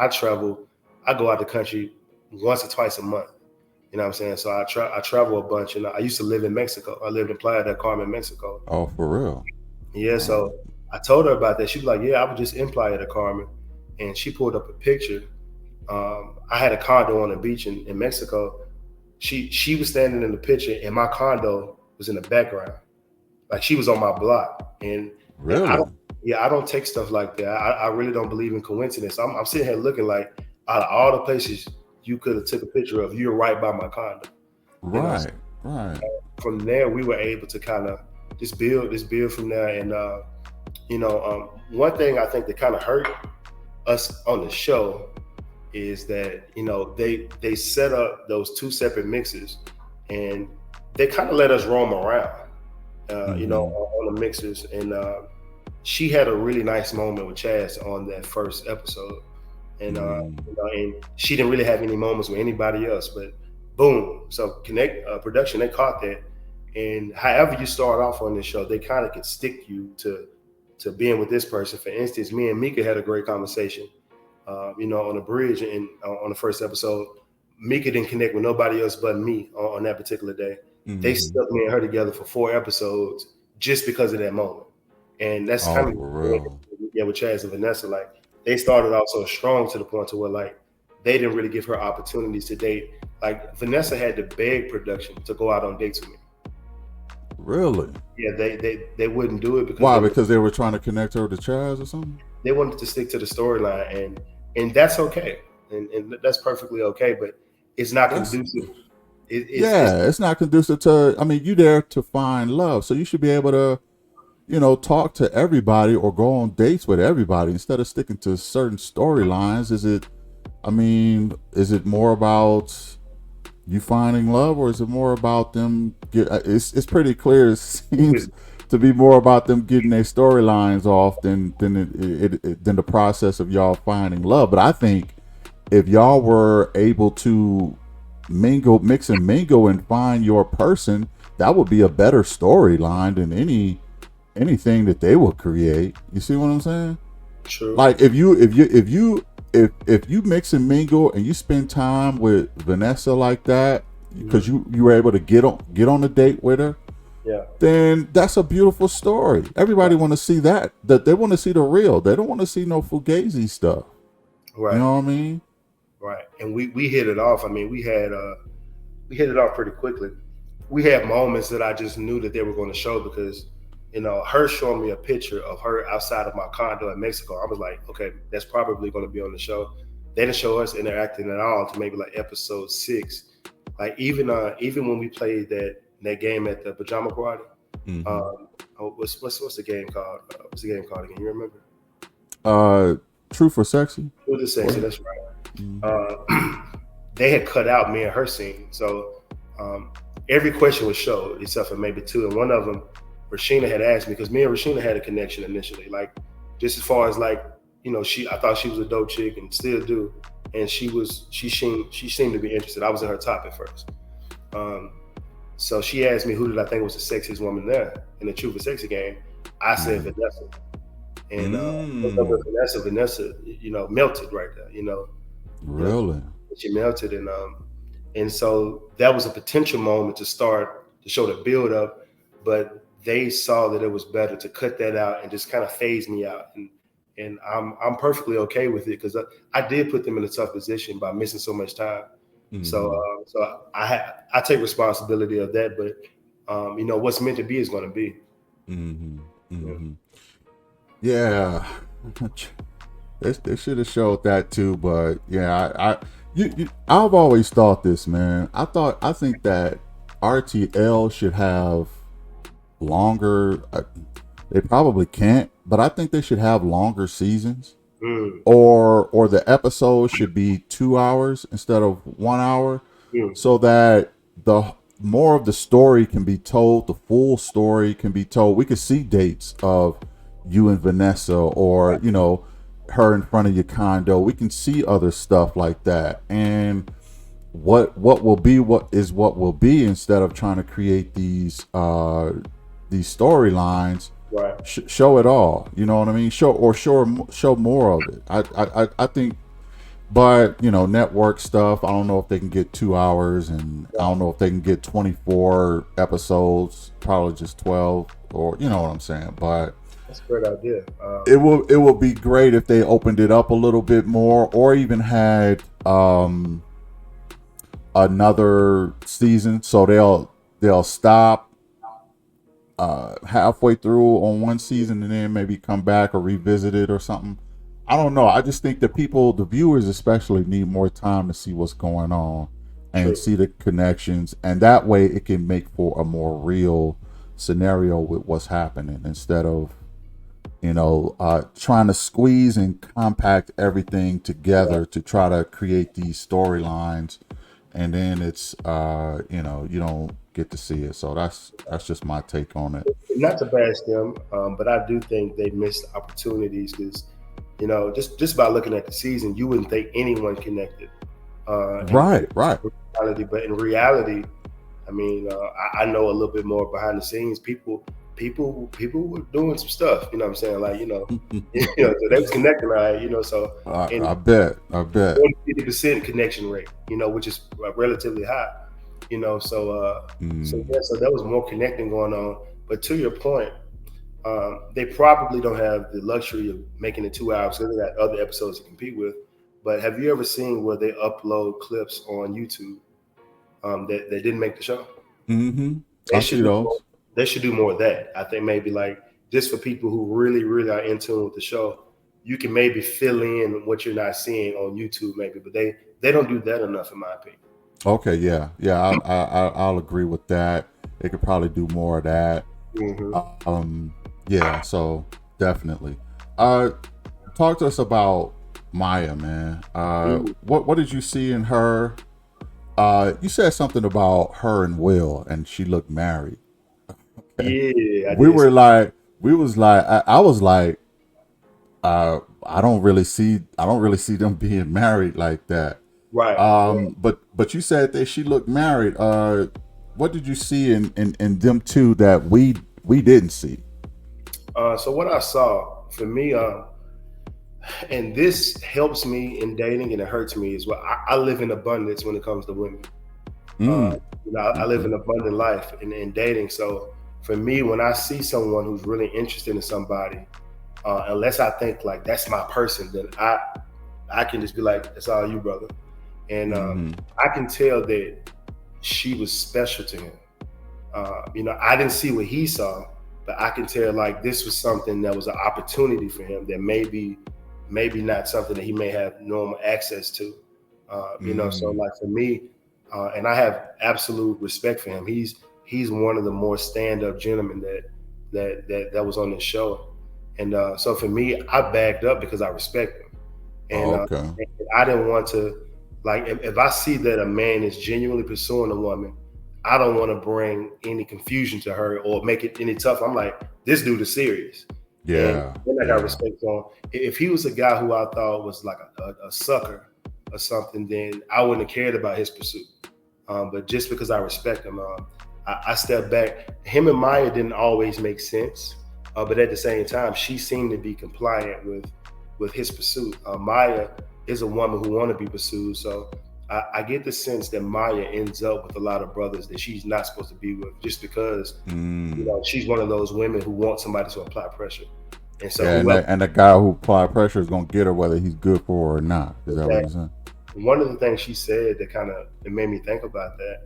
I travel, I go out the country once or twice a month. You know what I'm saying? So I travel a bunch, and I used to live in Mexico. I lived in Playa del Carmen, Mexico. Oh, for real. Yeah, Oh. so I told her about that. She was like, "Yeah, I was just in Playa del Carmen," and she pulled up a picture. I had a condo on the beach in Mexico. She was standing in the picture, and my condo was in the background. Like, she was on my block, and I Really? don't, yeah, I don't take stuff like that. I really don't believe in coincidence. I'm sitting here looking like, out of all the places you could have took a picture of, you're right by my condo. So Right. Right. from there, we were able to kind of just build from there. And one thing I think that kind of hurt us on the show is that they set up those two separate mixes, and they kind of let us roam around, Mm-hmm. on the mixes. And she had a really nice moment with Chaz on that first episode, and Mm. and she didn't really have any moments with anybody else. But boom, so Connect Production, they caught that, and however you start off on this show, they kind of can stick you to to being with this person. For instance, me and Mika had a great conversation, on the bridge and on the first episode. Mika didn't connect with nobody else but me on that particular day. They stuck me and her together for 4 episodes just because of that moment. And that's Oh, kind of for real. with Chaz and Vanessa. Like they started out so strong to the point to where like they didn't really give her opportunities to date. Like Vanessa had to beg production to go out on dates with me. Really? Yeah, they wouldn't do it because Why? Because they were trying to connect her to Chaz or something? they wanted to stick to the storyline, and that's okay, and that's perfectly okay. But it's not That's conducive. It's yeah, it's not conducive to. I mean, you there to find love, so you should be able to, talk to everybody or go on dates with everybody instead of sticking to certain storylines. Is it? I mean, is it more about you finding love, or is it more about them? It's pretty clear. It seems to be more about them getting their storylines off than the process of y'all finding love. But I think if y'all were able to mix and mingle, and find your person, that would be a better storyline than anything that they will create. You see what I'm saying? true. Like if you mix and mingle and you spend time with Vanessa like that because you were able to get on a date with her, Yeah, then that's a beautiful story. Everybody want to see that they want to see the real. They don't want to see no fugazi stuff. right, You know what I mean? right. And we hit it off. I mean, we hit it off pretty quickly. We had moments that I just knew that they were going to show because, her showing me a picture of her outside of my condo in Mexico. I was like, okay, that's probably going to be on the show. They didn't show us interacting at all to maybe like episode 6. Like even when we played that game at the pajama party. What's the game called? What's the game called again? You remember? Truth or Sexy? Truth or Sexy. That's right. They had cut out me and her scene, so every question was showed except for maybe 2, and one of them, Rashina had asked me because me and Rashina had a connection initially, like just as far as like I thought she was a dope chick and still do, and she seemed to be interested. I was in her top at first. So she asked me who did I think was the sexiest woman there in the Truth or Sexy game. I said Vanessa, and Vanessa, melted right there. Really? She melted, and so that was a potential moment to start to show the build up, but they saw that it was better to cut that out and just kind of phase me out, and I'm perfectly okay with it because I did put them in a tough position by missing so much time. So I take responsibility of that, but what's meant to be is going to be. Yeah. They should have showed that too, but yeah, I've always thought this, man. I think that RTL should have longer. They probably can't, but I think they should have longer seasons, or the episodes should be 2 hours instead of 1 hour, so that the more of the story can be told, the full story can be told. We could see dates of you and Vanessa, or her in front of your condo. We can see other stuff like that, and what will be will be, instead of trying to create these storylines. Right. Show it all. You know what I mean? Show more of it. I think, but network stuff, I don't know if they can get 2 hours, and I don't know if they can get 24 episodes. Probably just 12, or you know what I'm saying. But that's a great idea. it will be great if they opened it up a little bit more, or even had another season, so they'll stop halfway through on one season and then maybe come back or revisit it or something. I don't know. I just think the viewers especially, need more time to see what's going on and see the connections, and that way it can make for a more real scenario with what's happening, instead of trying to squeeze and compact everything together to try to create these storylines, and then it's you don't get to see it. So that's just my take on it. Not to bash them, but I do think they missed opportunities because just by looking at the season, you wouldn't think anyone connected. Right. But in reality, I mean, I know a little bit more behind the scenes. People people were doing some stuff. You know what I'm saying? Like so they was connecting, right? So and I bet. I bet. 50% connection rate, which is relatively high. So Mm. yeah, so there was more connecting going on. But to your point, they probably don't have the luxury of making it 2 hours because they got other episodes to compete with. But have you ever seen where they upload clips on YouTube that didn't make the show? Mm-hmm. They I should see do more, those. they should do more of that. I think maybe like just for people who really, really are in tune with the show, you can maybe fill in what you're not seeing on YouTube, maybe. But they don't do that enough, in my opinion. Okay, yeah, yeah, I'll agree with that. They could probably do more of that. Hmm. Um, yeah, so definitely. Uh, talk to us about Maya, man. What did you see in her? You said something about her and Will, and she looked married. Okay, Yeah, I we did. were like, we was like, I was like, I don't really see them being married like that. Right. But you said that she looked married. What did you see in them two that we didn't see? So what I saw for me, and this helps me in dating, and it hurts me as well. I live in abundance when it comes to women. Uh, Mm. I live Okay. an abundant life in dating. So for me, when I see someone who's really interested in somebody, unless I think like that's my person, then I can just be like, "It's all you, brother." And Mm-hmm. I can tell that she was special to him. I didn't see what he saw, but I can tell like this was something that was an opportunity for him that maybe not something that he may have normal access to. So Mm. like for me, and I have absolute respect for him. He's one of the more stand up gentlemen that was on the show, and so for me, I backed up because I respect him, Oh, and, okay. and I didn't want to like if I see that a man is genuinely pursuing a woman, I don't want to bring any confusion to her or make it any tough. I'm like, this dude is serious, and Yeah. then I got Yeah. respect for him. If he was a guy who I thought was like a sucker or something, then I wouldn't have cared about his pursuit. But just because I respect him, I step back. Him and Maya didn't always make sense, but at the same time, she seemed to be compliant with his pursuit. Maya is a woman who want to be pursued, so I get the sense that Maya ends up with a lot of brothers that she's not supposed to be with, just because Mm. she's one of those women who want somebody to apply pressure, and so Yeah, whoever and the guy who apply pressure is gonna get her whether he's good for her or not. Is that what that you're saying? one of the things she said that kind of it made me think about that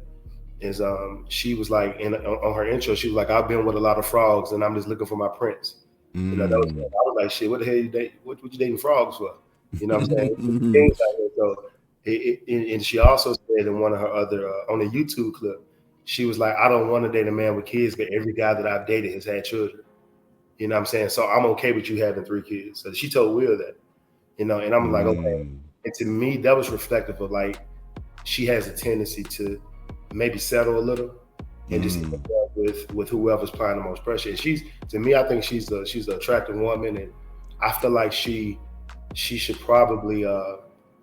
is she was like on her intro she was like, I've been with a lot of frogs and I'm just looking for my prince. That was Mm. I was like, shit, what the hell you date what you dating frogs for? What I'm saying? It's things out here. So and she also said in one of her other on a YouTube clip, she was like, I don't want to date a man with kids, but every guy that I've dated has had children. What I'm saying? So I'm okay with you having 3 kids. So she told Will that, and I'm like, okay. Mm. And to me, that was reflective of like she has a tendency to maybe settle a little and just end Mm. up with whoever's applying the most pressure. And she's to me, I think she's an attractive woman, and I feel like she should probably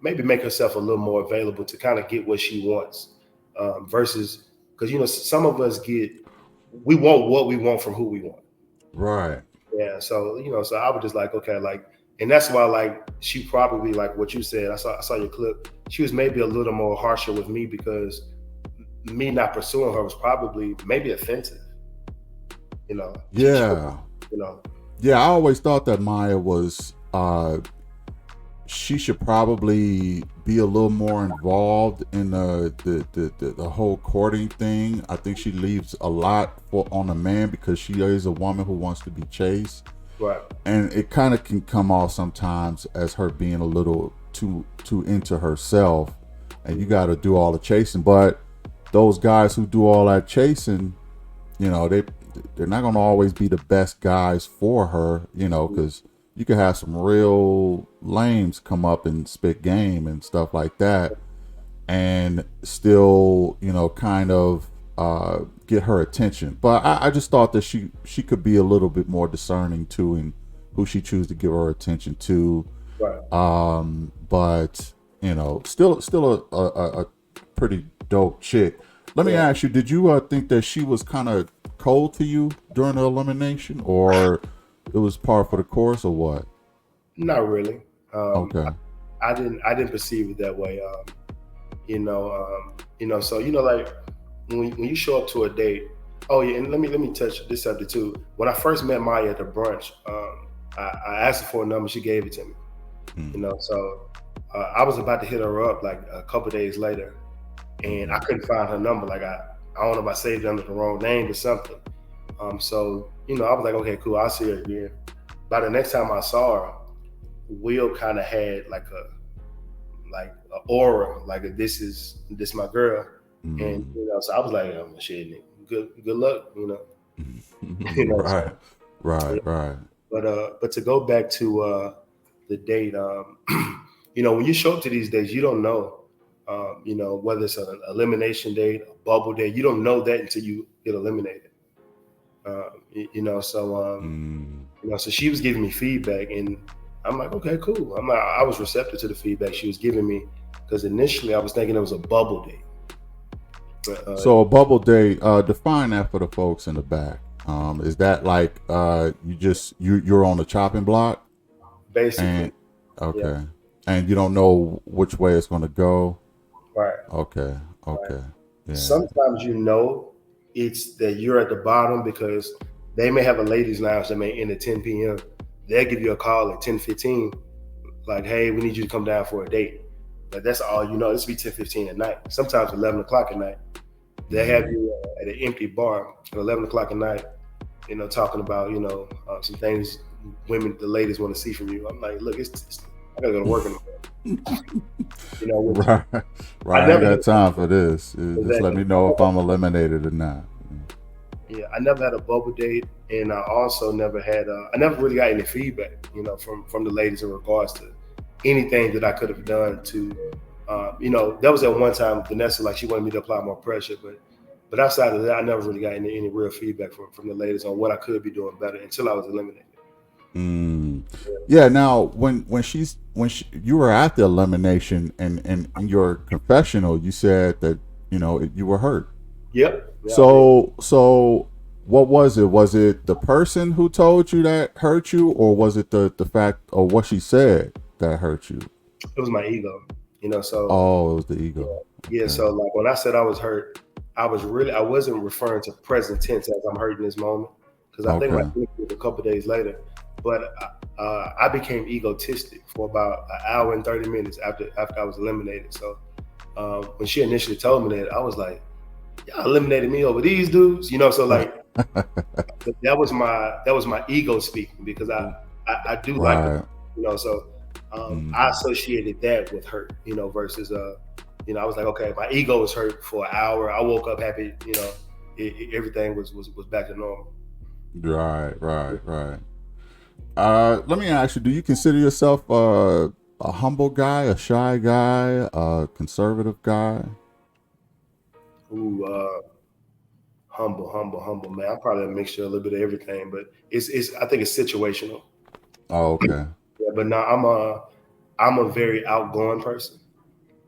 maybe make herself a little more available to kind of get what she wants, versus because some of us we want what we want from who we want. Right. Yeah, so so I was just like, okay, like, and that's why like she probably like what you said. I saw your clip. She was maybe a little more harsher with me because me not pursuing her was probably maybe offensive. She Yeah. you know, Yeah, I always thought that Maya was she should probably be a little more involved in the whole courting thing. I think she leaves a lot for on a man because she is a woman who wants to be chased, right, and it kind of can come off sometimes as her being a little too into herself, and you got to do all the chasing. But those guys who do all that chasing, you know, they're not going to always be the best guys for her, because you could have some real lames come up and spit game and stuff like that, and still, kind of get her attention. But I just thought that she could be a little bit more discerning too in who she chooses to give her attention to. right. But still a pretty dope chick. Let me Yeah, ask you: did you think that she was kind of cold to you during the elimination, or it was par for the course, or what? not really. Um, Okay. I didn't perceive it that way. So like when you show up to a date. Oh yeah, and let me touch this subject too. When I first met Maya at the brunch, I asked her for a number. She gave it to me. Mm-hmm. So I was about to hit her up like a couple days later, and I Mm-hmm. couldn't find her number. Like I don't know if I saved it under the wrong name or something. So I was like, okay, cool. I'll see her again. By the next time I saw her, Will kind of had like a aura, like this my girl, and so I was like, oh shit, good luck, So Right. Right. Right. but to go back to the date, when you show up to these days, you don't know, whether it's an elimination date, a bubble date, you don't know that until you get eliminated. Mm. So she was giving me feedback, and I'm like, okay, cool. I was receptive to the feedback she was giving me because initially I was thinking it was a bubble date, but So a bubble date, define that for the folks in the back. Is that like you're on the chopping block and basically, yeah, okay, and you don't know which way it's going to go. right, Okay, right. okay, yeah, Sometimes it's that you're at the bottom because they may have a ladies' lounge that may end at 10 p.m. They'll give you a call at 10:15, like, hey, we need you to come down for a date. But that's all you know. This will be 10:15 at night. Sometimes 11 o'clock at night. They have mm, you at an empty bar at 11 o'clock at night, talking about some things the ladies want to see from you. I'm like, look, I gotta go to work in the morning. Which right, I right. I ain't never had got time for this. Just let exactly. me know if I'm eliminated or not. Yeah, I never had a bubble date, and I also never had. I never really got any feedback, from the ladies in regards to anything that I could have done to. That was at one time Vanessa, like she wanted me to apply more pressure, but outside of that, I never really got any real feedback from the ladies on what I could be doing better until I was eliminated. Mm. Yeah. Now, you were at the elimination, and in your confessional, you said that you were hurt. Yep, yeah, I did. So what was it? Was it the person who told you that hurt you, or was it the fact or what she said that hurt you? It was my ego, so Oh, it was the yeah, ego. yeah. Okay. So like when I said I was hurt, I wasn't referring to present tense as I'm hurt in this moment because I think my Okay. click was a couple days later. But I became egotistic for about an hour and 30 minutes after I was eliminated. So when she initially told me that, I was like, "Y'all eliminated me over these dudes," So like that was my ego speaking because I do like them, Right. So I Hmm. associated that with hurt, versus I was like, okay, my ego was hurt for an hour. I woke up happy, everything was back to normal. Right. Right. Right. Let me ask you: do you consider yourself a humble guy, a shy guy, a conservative guy? Ooh, humble, humble, humble, man. I'm probably a mixture, a little bit of everything, but it's I think it's situational. Oh, okay. Yeah, but no, I'm a very outgoing person.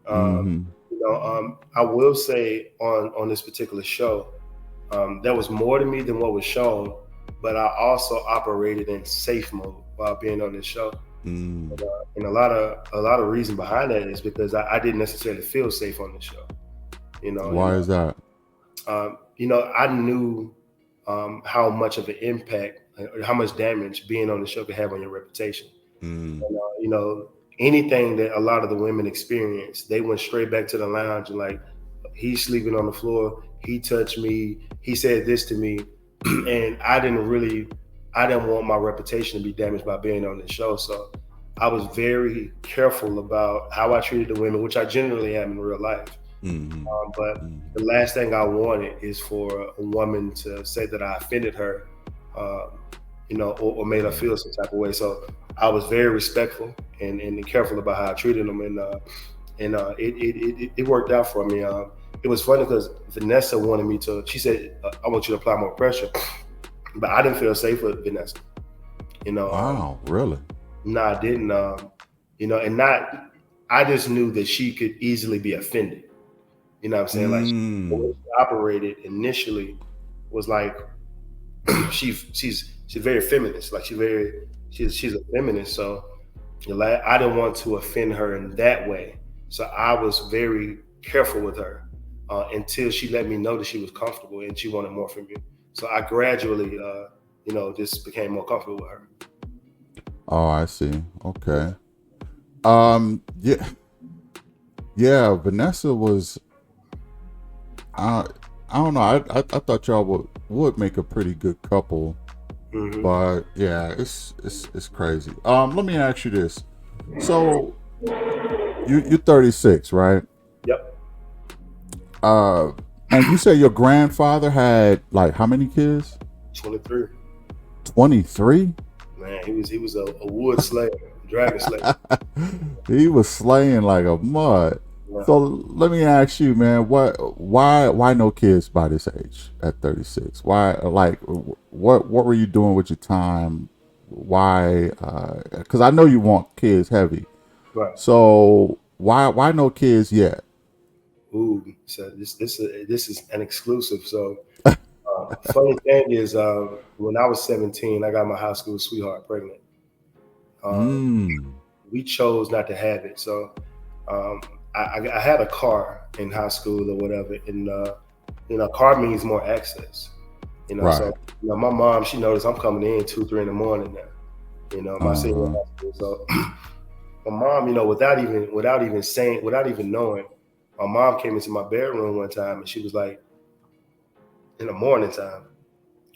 Um, Mm-hmm. I will say on this particular show, there was more to me than what was shown, but I also operated in safe mode while being on this show. Mm. And a lot of reason behind that is because I didn't necessarily feel safe on the show. And Why is that? I knew how much of an impact, or how much damage being on the show could have on your reputation. Mm. And, anything that a lot of the women experienced, they went straight back to the lounge and like, he's sleeping on the floor. He touched me. He said this to me, and I didn't want my reputation to be damaged by being on this show. So I was very careful about how I treated the women, which I generally am in real life. Mm-hmm. But Mm-hmm. the last thing I wanted is for a woman to say that I offended her, um, or made her feel some type of way. So I was very respectful and careful about how I treated them, and it worked out for me. It was funny because Vanessa wanted me to. She said, "I want you to apply more pressure," but I didn't feel safe with Vanessa. You know, Wow, really? no, I didn't. And not. I just knew that she could easily be offended. You know what I'm saying? Like the way Mm. she operated initially was like she's very feminist. Like she's a feminist. So like, I didn't want to offend her in that way. So I was very careful with her until she let me know that she was comfortable and she wanted more from me. So I gradually, just became more comfortable with her. Oh, I see. Okay. Yeah. Yeah, yeah. Vanessa was. I I don't know. I thought y'all would make a pretty good couple, Hmm. but yeah, it's crazy. Let me ask you this. So you're 36, right? Yep. Uh, and you say your grandfather had like how many kids? 23. 23. Man, he was a wood slayer, dragon slayer. He was slaying like a mud. Yeah. So let me ask you, man, why no kids by this age at 36? Why, like, what were you doing with your time? Why? Because I know you want kids heavy. Right. So why no kids yet? Ooh. So this is an exclusive. So funny thing is, when I was 17, I got my high school sweetheart pregnant. Um, Mm. we chose not to have it. So um, I had a car in high school or whatever, and car means more access. Right. So my mom, she noticed I'm coming in 2, 3 in the morning now. My Uh senior huh. high school. So my mom, without even knowing, my mom came into my bedroom one time and she was like, in the morning time,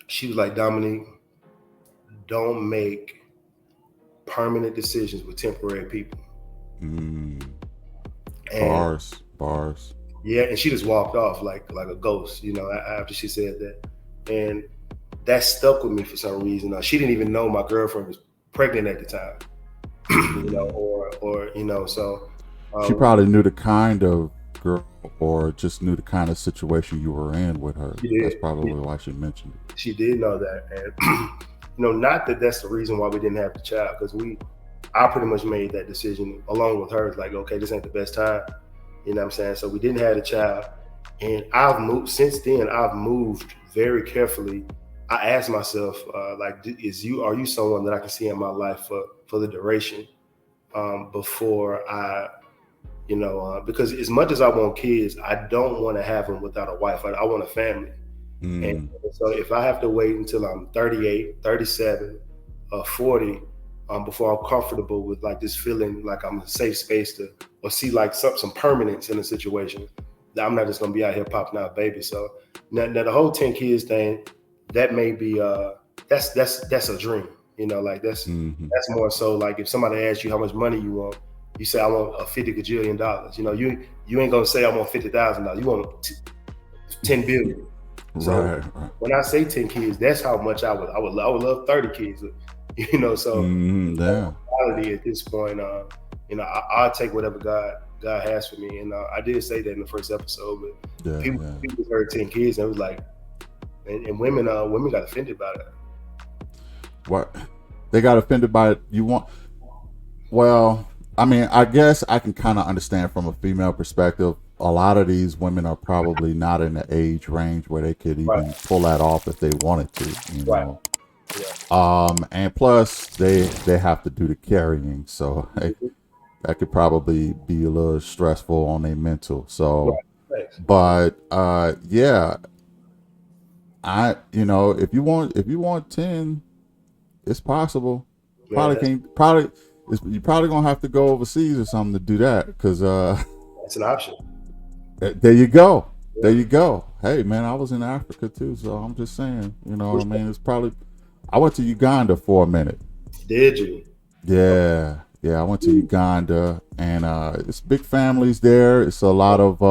she was like, Dominique, don't make permanent decisions with temporary people. Mm. And Bars. yeah, and she just walked off like a ghost, after she said that. And that stuck with me for some reason. She didn't even know my girlfriend was pregnant at the time, Mm. so She uh, probably knew the kind of girl, or just knew the kind of situation you were in with her. she That's did. probably why she mentioned it. She did know that, and not that that's the reason why we didn't have the child, because I pretty much made that decision along with her. It's like, okay, this ain't the best time. You know what I'm saying? So we didn't have a child. And I've moved since then, I've moved very carefully. I asked myself, like, are you someone that I can see in my life for the duration, before because as much as I want kids, I don't want to have them without a wife. I want a family. And Mm. so if I have to wait until I'm 38, 37, 40, before I'm comfortable with like this feeling like I'm a safe space to, or see like some permanence in a situation, that I'm not just gonna be out here popping out babies. So now the whole 10 kids thing, that may be that's a dream. Like Mm-hmm. that's more so like if somebody asks you how much money you want, you say I want a 50 gajillion dollars. You ain't gonna say I want $50,000. You want 10 billion. So Right. Right. when I say 10 kids, that's how much I would love 30 kids. So Mm-hmm. Yeah. reality at this point, I'll take whatever God has for me. And I did say that in the first episode, but Yeah. people Yeah. people heard 10 kids and it was like, and women got offended by that. What? They got offended by it. You want? Well, I mean, I guess I can kind of understand from a female perspective. A lot of these women are probably not in the age range where they could Right, even pull that off if they wanted to, you right, know. yeah, And plus they have to do the carrying, so that could probably be a little stressful on their mental. right. So, Thanks. but yeah, if you want 10, it's possible. Man, You probably gonna have to go overseas or something to do that, because that's an option. there you go. There Yeah. you go. Hey man, I was in Africa too, so I'm just saying, what I mean, it's probably I went to Uganda for a minute. Did you? Yeah, yeah, I went to Uganda, and it's big families there. It's a lot of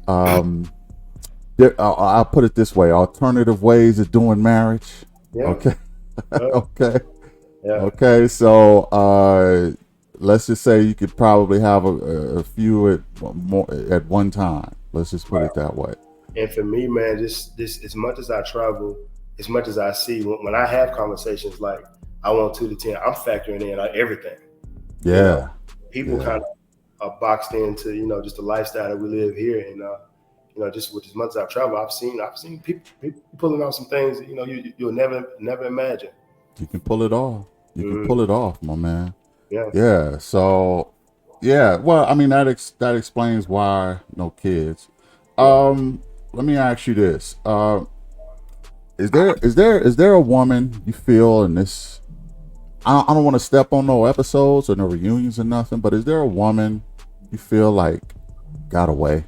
um I'll put it this way: alternative ways of doing marriage. Yeah, Okay, yeah, okay, yeah. okay. So let's just say you could probably have a few at one time. Let's just put Right. it that way. And for me, man, this as much as I travel, as much as I see, when I have conversations like I want 2 to 10, I'm factoring in everything. You know, Yeah, people kind yeah. of boxed into just the lifestyle that we live here. And just with as much as I've traveled, I've seen people pulling off some things that, you'll never imagine. You can pull it off. You can pull Mm, it off, my man. yeah, Yeah. So, yeah. Well, I mean that explains why no kids. yeah. Let me ask you this. Is there a woman you feel in this? I don't want to step on no episodes or no reunions or nothing, but is there a woman you feel like got away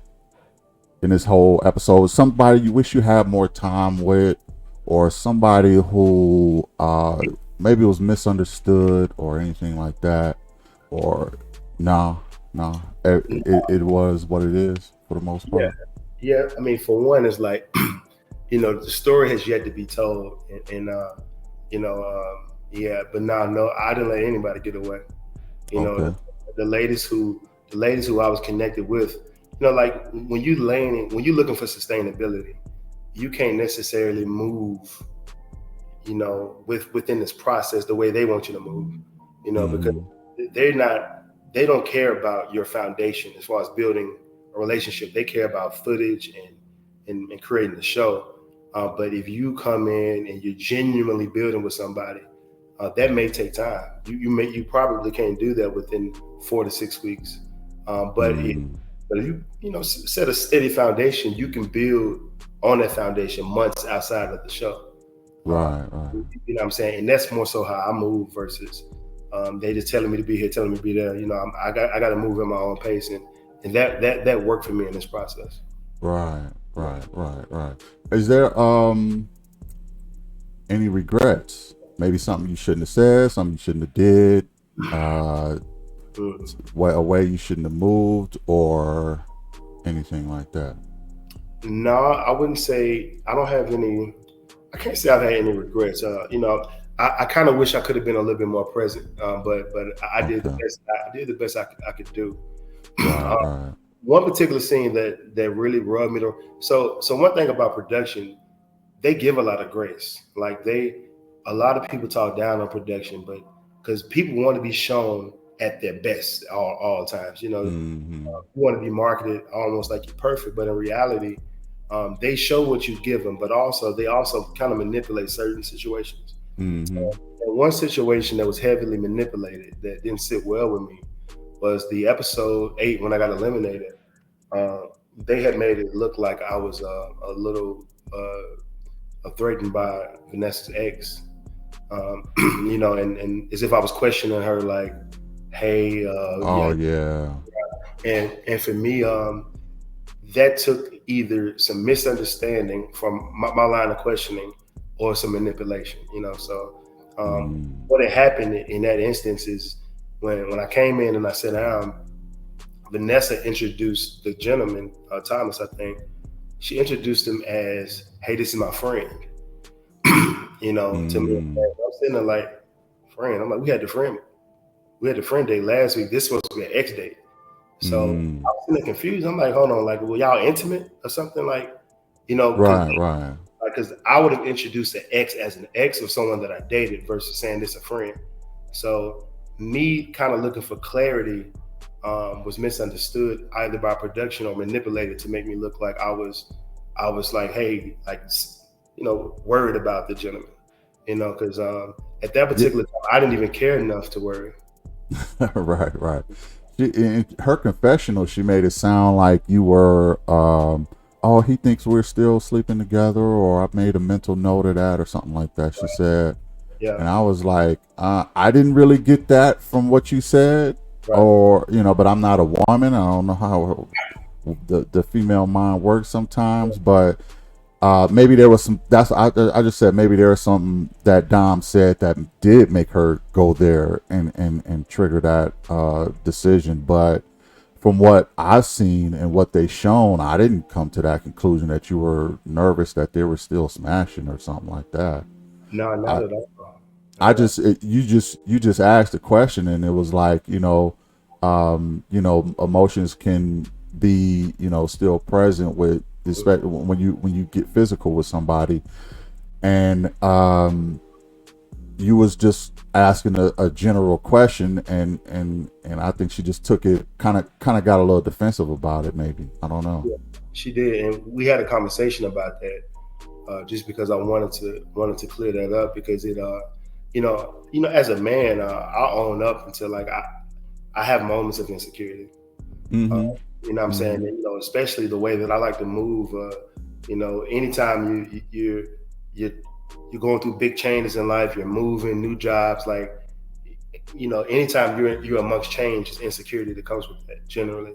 in this whole episode? Somebody you wish you had more time with, or somebody who maybe was misunderstood or anything like that, or no, no, it was what it is for the most Yeah, part. yeah. I mean, for one, it's like the story has yet to be told, and yeah. But no, I didn't let anybody get away. You know, Okay. the ladies who I was connected with, like when you're looking for sustainability, you can't necessarily move, within this process the way they want you to move, because Mm-hmm. they don't care about your foundation as far as building a relationship. They care about footage and creating the show. But if you come in and you're genuinely building with somebody, that may take time. You probably can't do that within 4 to 6 weeks. But Mm-hmm. if you set a steady foundation, you can build on that foundation months outside of the show. Uh, Right. Right. what I'm saying? And that's more so how I move versus they just telling me to be here, telling me to be there. I got to move at my own pace, and that worked for me in this process. Right. Right. Right. Right. Is there any regrets? Maybe something you shouldn't have said, something you shouldn't have did, uh, Mm. a way you shouldn't have moved, or anything like that. No, I wouldn't say I don't have any. I can't say I've had any regrets. I kind of wish I could have been a little bit more present, but I did the Okay. best. I did the best I could do. Right. Right. One particular scene that really rubbed me. So one thing about production, they give a lot of grace. Like a lot of people talk down on production, but because people want to be shown at their best all times. Mm-hmm. You want to be marketed almost like you're perfect, but in reality, they show what you give them, but also they also kind of manipulate certain situations. Mm-hmm. And one situation that was heavily manipulated that didn't sit well with me was the episode 8 when I got eliminated. Uh, they had made it look like I was a little threatened by Vanessa's ex, and as if I was questioning her, like, "Hey, Oh yeah," yeah. and for me, that took either some misunderstanding from my line of questioning or some manipulation. So Mm. what had happened in that instance is when I came in and I sat down, Vanessa introduced the gentleman, Thomas, I think. She introduced him as, "Hey, this is my friend." To me, Mm. I'm sitting there like, "Friend." I'm like, we had the friend date last week. This was supposed to be an ex date. So I Mm. was kind of confused. I'm like, hold on, like, were y'all intimate or something? Like, because Right. Right. I would have introduced an ex as an ex of someone that I dated versus saying this a friend. So me kind of looking for clarity was misunderstood either by production or manipulated to make me look like I was like, hey, like, worried about the gentleman, because at that Yeah. particular time I didn't even care enough to worry. Right. Right. In her confessional, she made it sound like you were, oh, he thinks we're still sleeping together, or I made a mental note of that, or something like that. She said, Yeah, and I was like, I didn't really get that from what you said, right. or but I'm not a woman. I don't know how the female mind works sometimes, but maybe there was some. I just said maybe there was something that Dom said that did make her go there and trigger that decision. But from what I've seen and what they shown, I didn't come to that conclusion that you were nervous that they were still smashing or something like that. No, not I at all. Not I at all. just you just asked a question and it was like emotions can be still present with respect when you get physical with somebody, and you was just asking a general question, and I think she just took it kind of got a little defensive about it. Maybe, I don't know. Yeah, she did, and we had a conversation about that. Just because I wanted to clear that up because it as a man, I'll own up until like I have moments of insecurity. Uh, Mm-hmm. what I'm saying? Mm-hmm. And, especially the way that I like to move. Anytime you you're going through big changes in life, you're moving, new jobs, like anytime you're amongst change, it's insecurity that comes with that generally.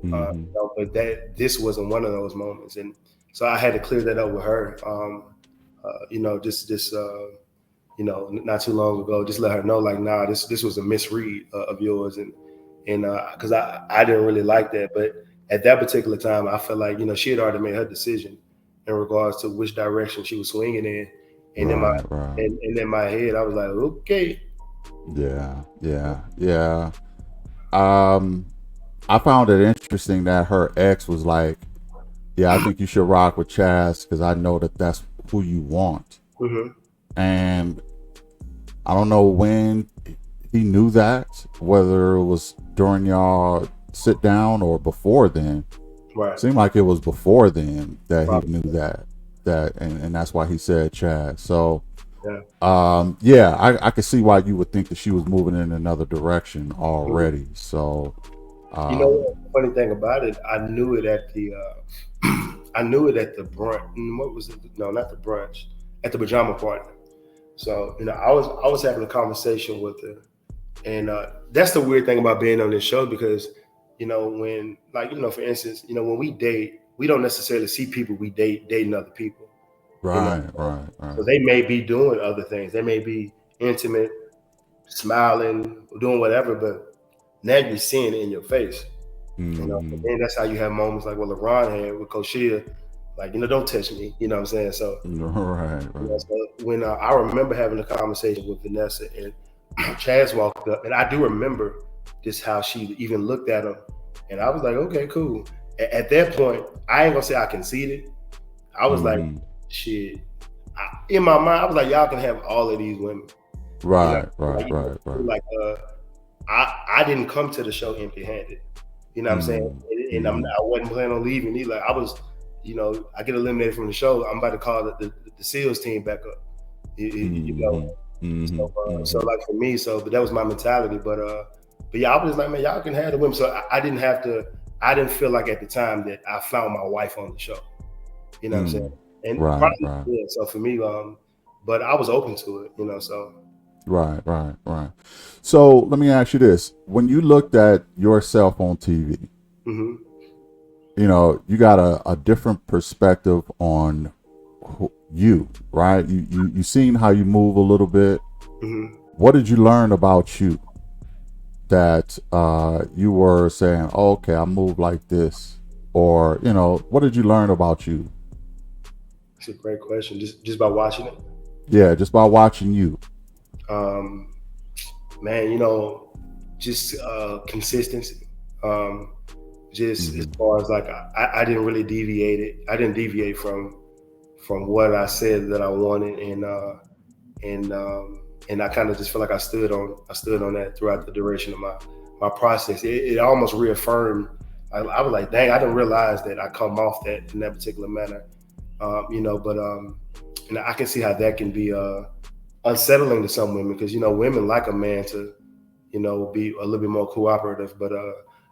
Mm-hmm. But that this wasn't one of those moments, and so I had to clear that up with her. Just not too long ago, just let her know like, nah, this was a misread of yours, and because I didn't really like that, but at that particular time, I felt like she had already made her decision in regards to which direction she was swinging in, and in my Right. Right. and in my head, I was like, okay. Yeah. Yeah. Yeah. Um, I found it interesting that her ex was like, "Yeah, I think you should rock with Chaz because I know that that's who you want." Hmm. And I don't know when he knew that, whether it was during y'all sit down or before then. Right. Seemed like it was before then that he Probably. knew and that's why he said Chad. So Yeah. yeah, I could see why you would think that she was moving in another direction Mhm. already. So What? The funny thing about it, I knew it at the I knew it at the brunch. What was it? No, not the brunch. At the pajama party. So I was having a conversation with her, and that's the weird thing about being on this show because when like for instance when we date, we don't necessarily see people we date dating other people. You know, right, right, so right. they may be doing other things. They may be intimate, smiling, doing whatever, but now you're seeing it in your face. And Mm-hmm. then that's how you have moments like what LeBron had with Koshia, like, don't touch me. You know what I'm saying? So, Right, right. so when I remember having a conversation with Vanessa and Chaz walked up, and I do remember just how she even looked at him. And I was like, okay, cool. At that point, I ain't gonna say I conceded. I was like, Mm-hmm. shit. In my mind, I was like, y'all can have all of these women. You know, Right, right, like, right, right. like I didn't come to the show empty handed. You know what I'm saying? And Mm-hmm. I wasn't planning on leaving either. I was, I get eliminated from the show. I'm about to call the SEALs team back up. You know. Mm-hmm. Mm-hmm. So Mm-hmm. like for me, but that was my mentality. But yeah, I was like, man, y'all can have the women. So I didn't have to. I didn't feel like at the time that I found my wife on the show. You know what I'm saying? Mm. And Right, probably right. yeah. So for me, but I was open to it. So. Right, right, right. So let me ask you this: when you looked at yourself on TV, Hmm. you got a different perspective on you, right? You seen how you move a little bit. Hmm. What did you learn about you that you were saying, oh, "Okay, I move like this," or what did you learn about you? It's a great question. Just by watching it. Yeah, just by watching you. Um, Man, just consistency. Um, just as Mm-hmm. far as like I didn't really deviate it. I didn't deviate from what I said that I wanted, and I kind of just feel like I stood on that throughout the duration of my process. It almost reaffirmed. I was like, dang, I didn't realize that I come off that in that particular manner. But and I can see how that can be unsettling to some women because women like a man to be a little bit more cooperative. But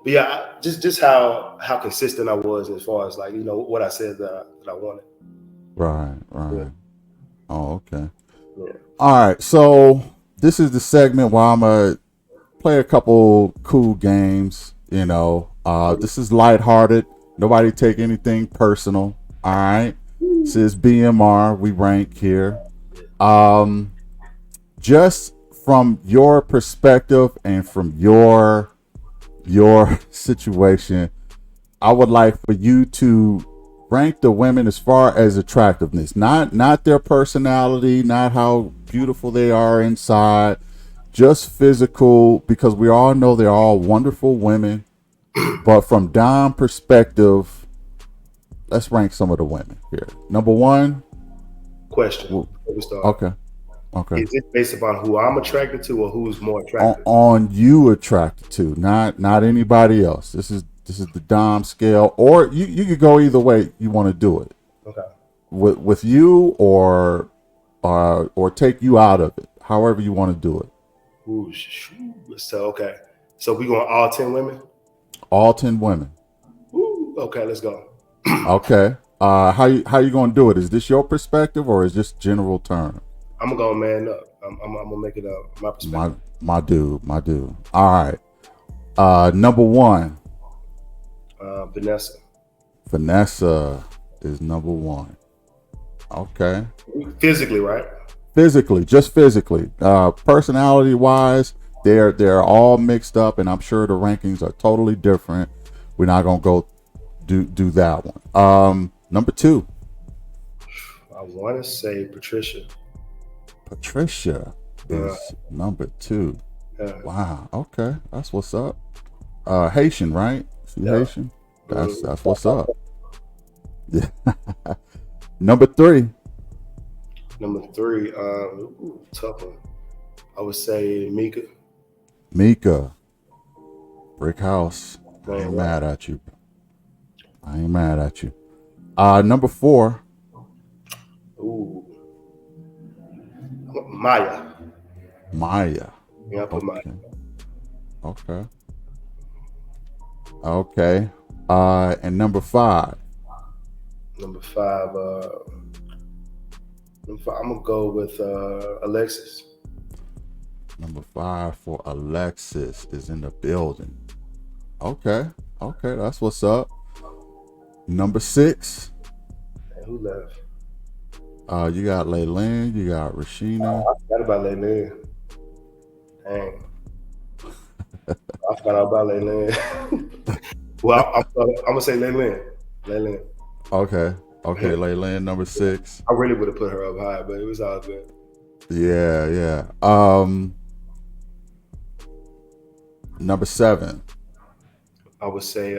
yeah, just how consistent I was as far as like what I said that I wanted. Right, Yeah, right. Oh, okay. yeah. All right. So this is the segment where I'm gonna play a couple cool games. This is lighthearted. Nobody take anything personal. All right. This is BMR. We rank here. Um, just from your perspective and from your situation, I would like for you to rank the women as far as attractiveness, not their personality, not how beautiful they are inside, just physical, because we all know they're all wonderful women. But from Dom perspective, let's rank some of the women here. Number one, Question well, before we start. okay, Okay. Is it based upon who I'm attracted to or who's more attractive? On you attracted to, not anybody else. This is the Dom scale, or you could go either way you want to do it. Okay. With you or take you out of it. However you want to do it. Ooh, so okay. So we going all 10 women? All 10 women. Ooh, okay, let's go. Okay. How you gonna do it? Is this your perspective or is this general term? I'm gonna go man up. I'm gonna make it my My perspective. my dude. All right. Number one, Vanessa. Vanessa is number one. Okay. Physically, right? Physically, just physically. Personality wise, they're all mixed up, and I'm sure the rankings are totally different. We're not gonna go do that one. Number two, I want to say Patricia. Patricia Uh, is number two. uh, Wow. Okay, that's what's up. Haitian, right? She yeah. Haitian. Mm. That's what's up. Yeah. Number three, Number three, tough one. I would say Mika. Mika. Brick house. I Man, ain't right. mad at you. I ain't mad at you. Number four, Ooh, Maya. Maya. Yeah, I put Maya. Okay. Okay. Okay. And number five. Number five, I'm gonna go with Alexis. Number five for Alexis is in the building. Okay. Okay, that's what's up. Number six. And who left? You got Leylin, you got Rashina. I forgot about Leilin. Dang, I forgot all about Leilin. Well, I'm gonna say Leilin. Leilin. Okay. Okay, Leylin, number six. I really would have put her up high, but it was all good. Yeah, yeah. Number seven. I would say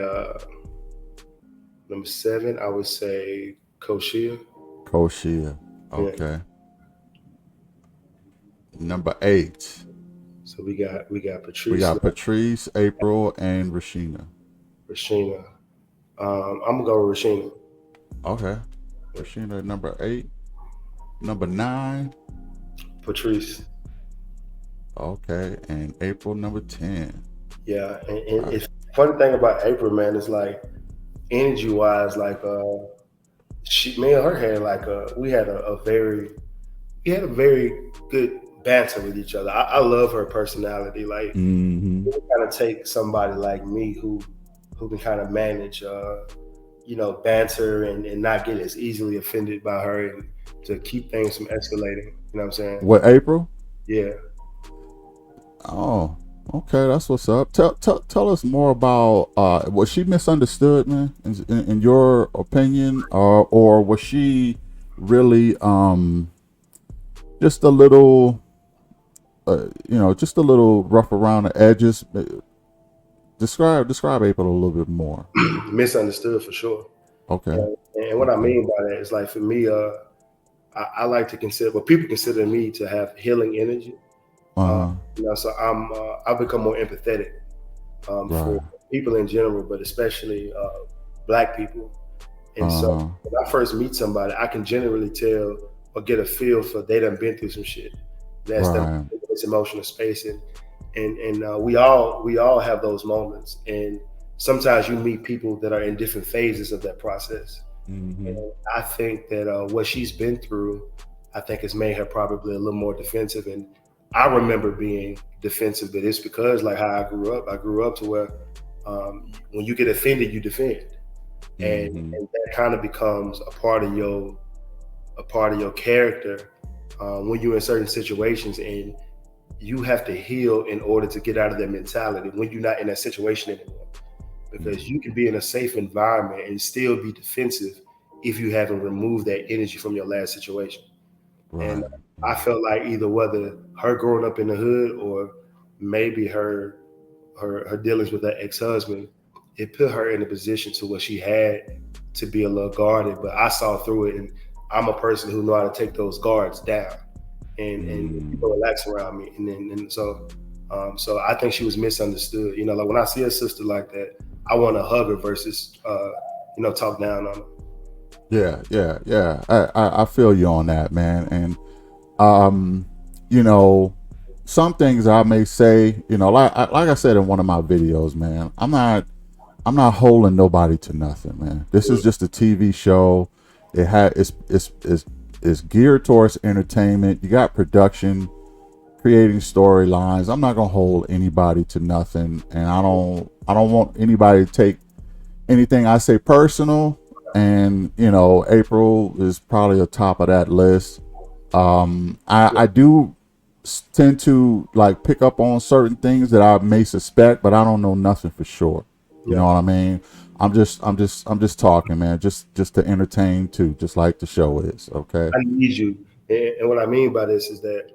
number seven. I would say Koshia. Koshia. Yeah. Okay. Number eight. So we got We Patrice, got Patrice, April, and Rashina. Rashina. I'm gonna go with Rashina. Okay. Rashina at number eight. Number nine. Patrice. Okay. And April number 10. Yeah, and Uh, it's funny thing about April, man, is like energy wise, like me and her had like we had a very good banter with each other. I love her personality. Like mm-hmm. it kind of take somebody like me who can kind of manage banter and not get as easily offended by her and to keep things from escalating. You know what I'm saying? What, April? Yeah. Oh, okay. That's what's up. Tell us more about, was she misunderstood, man, in your opinion? Or was she really, just a little, just a little rough around the edges? Describe April a little bit more. Misunderstood for sure. Okay. And what I Okay. mean by that is like for me, I like to consider what people consider me to have healing energy. Uh, Uh-huh. so I've become more empathetic for Right. people in general, but especially Black people. And so Uh-huh. when I first meet somebody, I can generally tell or get a feel for they done been through some shit. That's them Right. in this emotional space, and we all have those moments. And sometimes you meet people that are in different phases of that process. Mm-hmm. And I think that what she's been through, I think has made her probably a little more defensive. And I remember being defensive, but it's because like how I grew up. I grew up to where when you get offended, you defend, Mm-hmm. and that kind of becomes a part of your character when you're in certain situations, and you have to heal in order to get out of that mentality when you're not in that situation anymore. Because you can be in a safe environment and still be defensive if you haven't removed that energy from your last situation. And Right. I felt like either whether her growing up in the hood or maybe her dealings with that ex-husband, it put her in a position to where she had to be a little guarded. But I saw through it, and I'm a person who know how to take those guards down. and Mm. people relax around me, and so I think she was misunderstood. You know, like when I see a sister like that, I want to hug her versus talk down on her. Yeah, yeah, yeah. I feel you on that, man. And um, you know, some things I may say, like I said in one of my videos, man. I'm not holding nobody to nothing, man. This is just a TV show. It's geared towards entertainment. You got production, creating storylines. I'm not gonna hold anybody to nothing, and I don't want anybody to take anything I say personal. And April is probably atop of that list. I do tend to like pick up on certain things that I may suspect, but I don't know nothing for sure. You Yeah, know what I mean? I'm just talking, man. Just to entertain too, just like the show is. Okay. I need you, and what I mean by this is that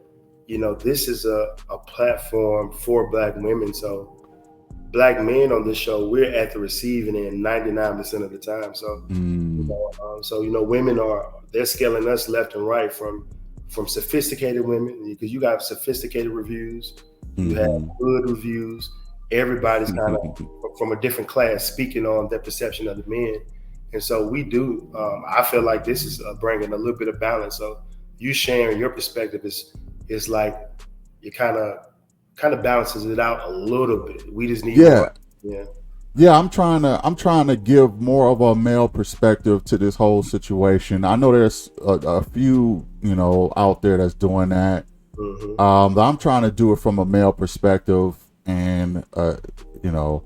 this is a platform for Black women. So Black men on this show, we're at the receiving end 99% of the time. So Mm, women they're scaling us left and right from sophisticated women, because you got sophisticated reviews, you have mm-hmm. good reviews. Everybody's kind of from a different class speaking on their perception of the men, and so we do. I feel like this is bringing a little bit of balance. So you sharing your perspective is like it kind of balances it out a little bit. We just need more. Yeah, Yeah. yeah. I'm trying to give more of a male perspective to this whole situation. I know there's a few out there that's doing that. Hmm. But I'm trying to do it from a male perspective, and you know,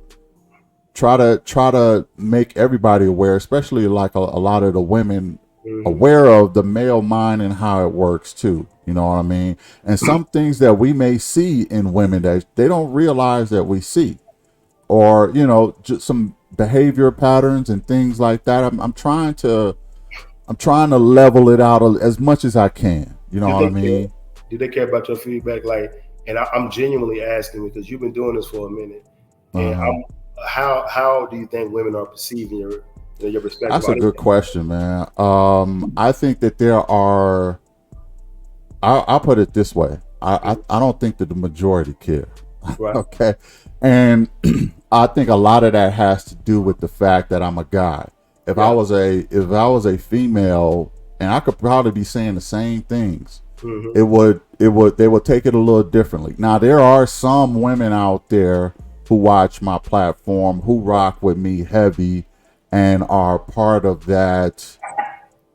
try to make everybody aware, especially like a lot of the women, Hmm. aware of the male mind and how it works too. You know what I mean? And some things that we may see in women that they don't realize that we see, or just some behavior patterns and things like that. I'm trying to level it out as much as I can. You know Do what they I care? mean? Do they care about your feedback? Like, and I'm genuinely asking because you've been doing this for a minute, and Uh-huh. how do you think women are perceiving your perspective? That's Are a good question, man. I think that there are. I'll put it this way. I don't think that the majority care. right? Okay, and I think a lot of that has to do with the fact that I'm a guy. If I Yeah. was a female, and I could probably be saying the same things, Hmm. they would take it a little differently. Now there are some women out there who watch my platform who rock with me heavy and are part of that.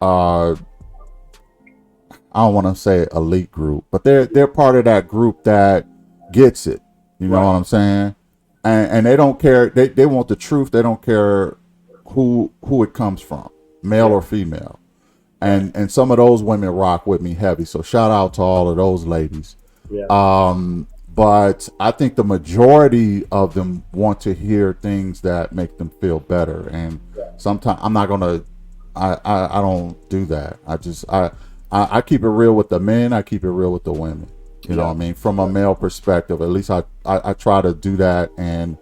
Uh, I don't want to say elite group, but they're part of that group that gets it. You know Right. what I'm saying? And they don't care. They want the truth. They don't care who it comes from, male Yeah. or female. Right. And some of those women rock with me heavy. So shout out to all of those ladies. Yeah. But I think the majority of them want to hear things that make them feel better. And sometimes I'm not gonna. I don't do that. I keep it real with the men. I keep it real with the women. You know Yeah. what I mean? From a male perspective, at least I try to do that and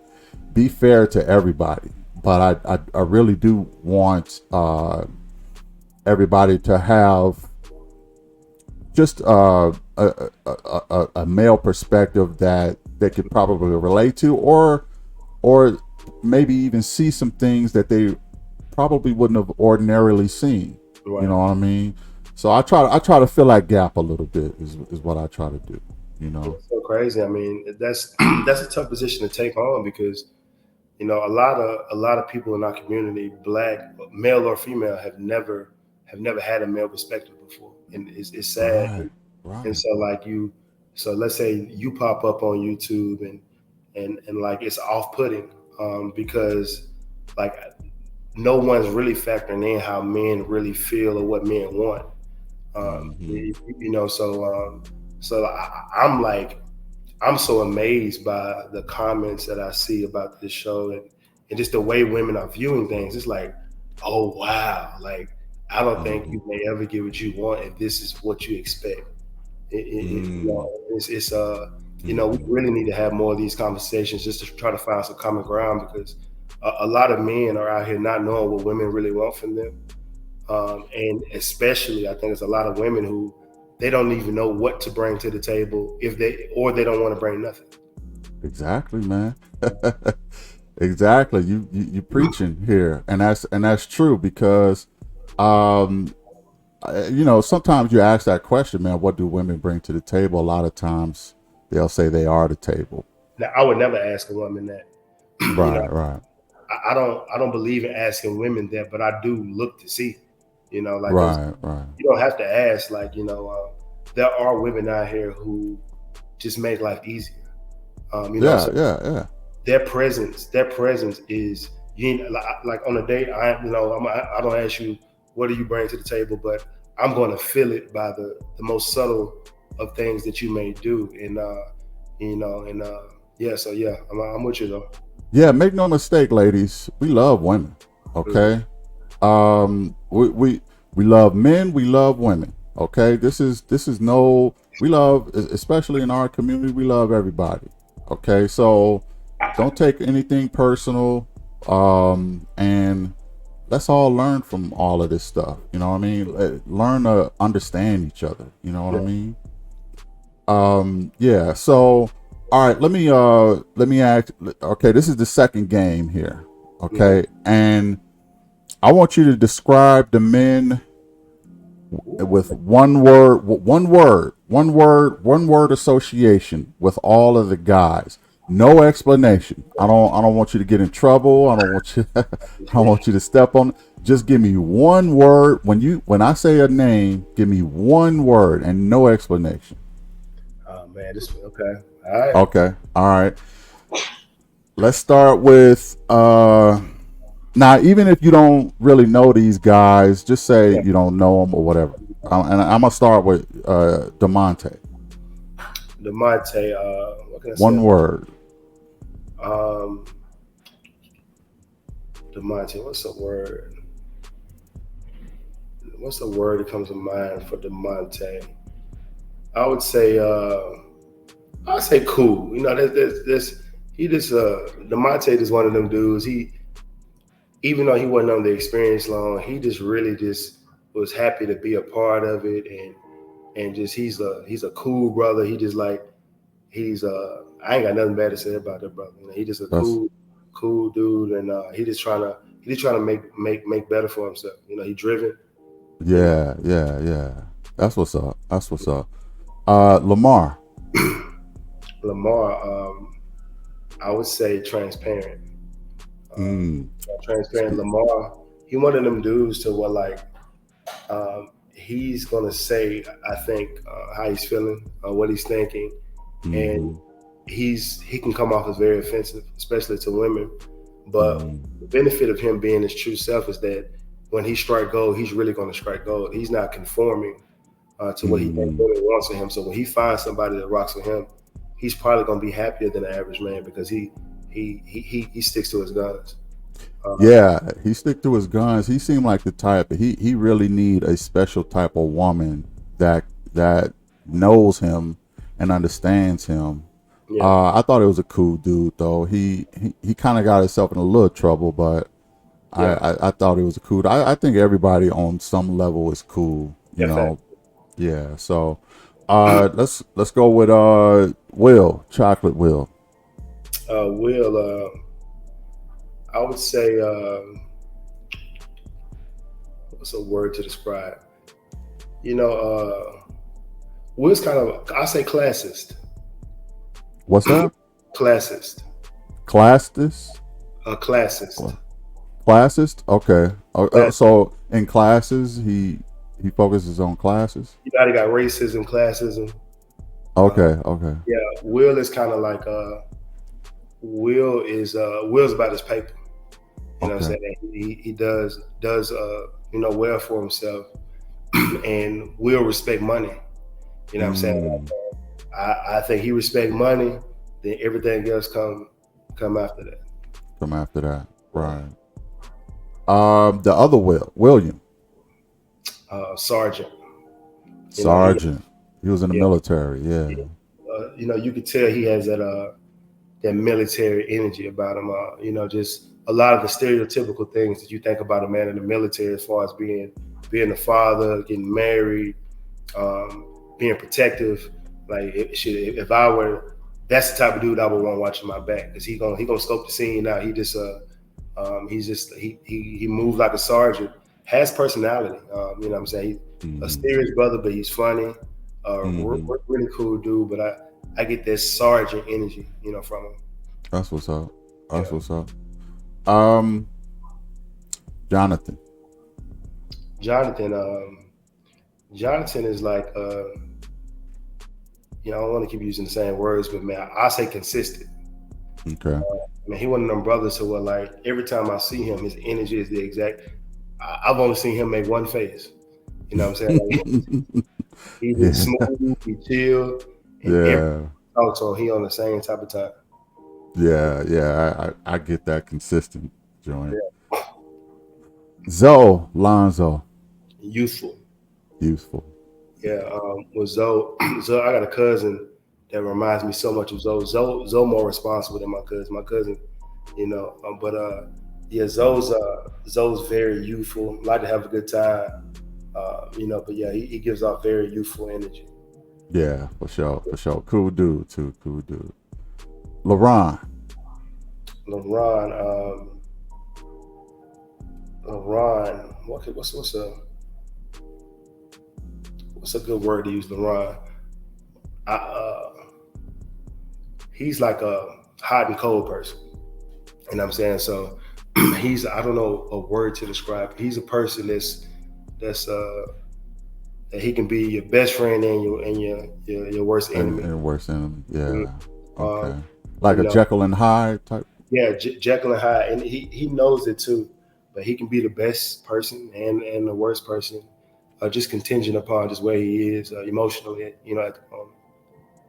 be fair to everybody. But I really do want everybody to have just a male perspective that they could probably relate to, or maybe even see some things that they probably wouldn't have ordinarily seen. You Right. know what I mean? So I try to fill that gap a little bit is what I try to do. You know. It's so crazy. I mean, that's that's a tough position to take on because a lot of people in our community, Black, male or female, have never had a male perspective before, and it's sad. Right. And Right. so so let's say you pop up on YouTube and like it's off-putting, because like no one's really factoring in how men really feel or what men want. Mm-hmm. I'm like I'm so amazed by the comments that I see about this show, and just the way women are viewing things. It's like, oh wow, like I don't think Mm-hmm. you may ever get what you want if this is what you expect. Mm-hmm. We Mm-hmm. really need to have more of these conversations just to try to find some common ground, because a lot of men are out here not knowing what women really want from them, and especially I think there's a lot of women who they don't even know what to bring to the table if they don't want to bring nothing. Exactly, man. Exactly. You preaching here, and that's true because, um, sometimes you ask that question, man. What do women bring to the table? A lot of times they'll say they are the table. Now, I would never ask a woman that. you know, Right. Right. I don't believe in asking women that, but I do look to see. Like because Right. Right. you don't have to ask. Like there are women out here who just make life easier. Yeah. So Yeah. Yeah. their presence is like on a date. I don't ask you what do you bring to the table, but I'm going to feel it by the most subtle of things that you may do, and yeah. So yeah, I'm with you though. Yeah. Make no mistake, ladies. We love women. Mm. Okay. We love men. We love women. Okay. This is no. We love, especially in our community. We love everybody. Okay. So don't take anything personal. And let's all learn from all of this stuff. You know what I mean? Learn to understand each other. You know what I Yeah. mean? Yeah. So, all right. Let me ask. Okay, this is the second game here. Mhm. Okay, and I want you to describe the men with one word association with all of the guys. No explanation. I don't want you to get in trouble. I don't want you. I don't want you to step on. Just give me one word. When I say a name, give me one word and no explanation. Oh man, this okay. All right. Okay. All right. Let's start with now, even if you don't really know these guys, just say Yeah. you don't know them or whatever. And I'm gonna start with Demonte. Demonte, what can I say One about word. Demonte? What's the word that comes to mind for Demonte? I would say I'd say cool. He just Demonte is one of them dudes. He even though he wasn't on the experience long, he just really just was happy to be a part of it, and just he's a cool brother. He just like he's I ain't got nothing bad to say about that brother. He just a That's cool dude, and he just trying to make better for himself. He driven. You know, yeah, yeah, yeah. That's what's up. That's what's up. Lamar. Lamar, I would say transparent. Um, Mm. transparent Lamar. He one of them dudes to what like he's gonna say I think how he's feeling, what he's thinking, and Mm-hmm. he can come off as very offensive, especially to women. But Mm. the benefit of him being his true self is that when he strike gold, he's really going to strike gold. He's not conforming to what he thinks Mm. women wants of him. So when he finds somebody that rocks with him, he's probably going to be happier than the average man because he sticks to his guns. Um, Yeah, he stick to his guns. He seemed like the type. He really need a special type of woman that that knows him and understands him. yeah, I thought it was a cool dude though. He kind of got himself in a little trouble, but I, yeah, I I thought it was a cool. I think everybody on some level is cool. yeah. Fact. Yeah. So, let's go with Will, Chocolate Will. Will I would say what's a word to describe? You know, Will's kind of I say classist, What's that? classist, Classist. classist, Classist. Okay. class. So in classes, he focuses on classes. You know, they got racism, classism. Uh, Okay. Okay. yeah, Will is kind of like Will's about his paper. You know what I'm Okay. saying? He does well for himself, and Will respect money. You know what I'm saying? Mm, I think he respect money, then everything else come after that. from after that, right? The other William, Sergeant, you know he Sergeant. He was in the yeah, military. Yeah. you could tell he has that military energy about him. Just a lot of the stereotypical things that you think about a man in the military, as far as being a father, getting married, um, being protective. Like if I were, that's the type of dude I would want watching my back, because he gonna scope the scene out. He moves like a sergeant, has personality. You know what I'm saying? He's a serious brother, but he's funny. Really cool dude. But I get that sergeant energy, you know, from him. That's what's up. That's what's up. Jonathan. Jonathan is like, you know, I don't want to keep using the same words, but man, I say consistent. Okay. Man, he one of them brothers who are like, every time I see him, his energy is the exact. I've only seen him make one face. You know what I'm saying? Like, he's just smooth, he chill, and every talk to him, he on the same type of time. Yeah. I get that consistent joint. Yeah. Zoe Lonzo. Youthful. Yeah. With Zoe, I got a cousin that reminds me so much of Zoe. Zoe more responsible than my cousin. My cousin, you know, Zoe's very youthful. Like to have a good time, you know. But yeah, he gives off very youthful energy. Yeah, for sure. Cool dude too. Cool dude. LaRon. What's a good word to use, LaRon? He's like a hot and cold person. You know what I'm saying? So I don't know a word to describe. He's a person that's that he can be your best friend and your worst enemy. And worst enemy, yeah. Okay. Like a Jekyll and Hyde type. Yeah, Jekyll and Hyde, and he knows it too. But he can be the best person and the worst person, just contingent upon just where he is emotionally, you know, at the moment.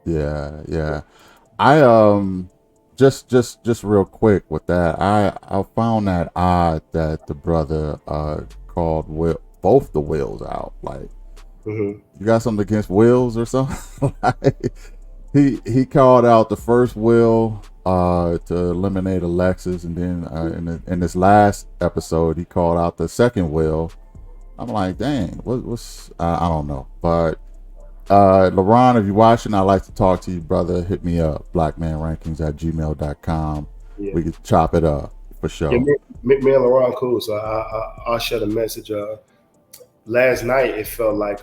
Yeah. I just real quick with that. I found that odd that the brother called both the Wills out. Like, you got something against Wills or something? Like, he called out the first Will to eliminate Alexis, and then in this last episode he called out the second Will. I'm like, dang, what's I don't know, but. LaRon, if you're watching, I'd like to talk to you, brother. Hit me up, blackmanrankings@gmail.com. Yeah. We can chop it up for sure. Yeah, me and LaRon cool, so I'll share the message. Last night it felt like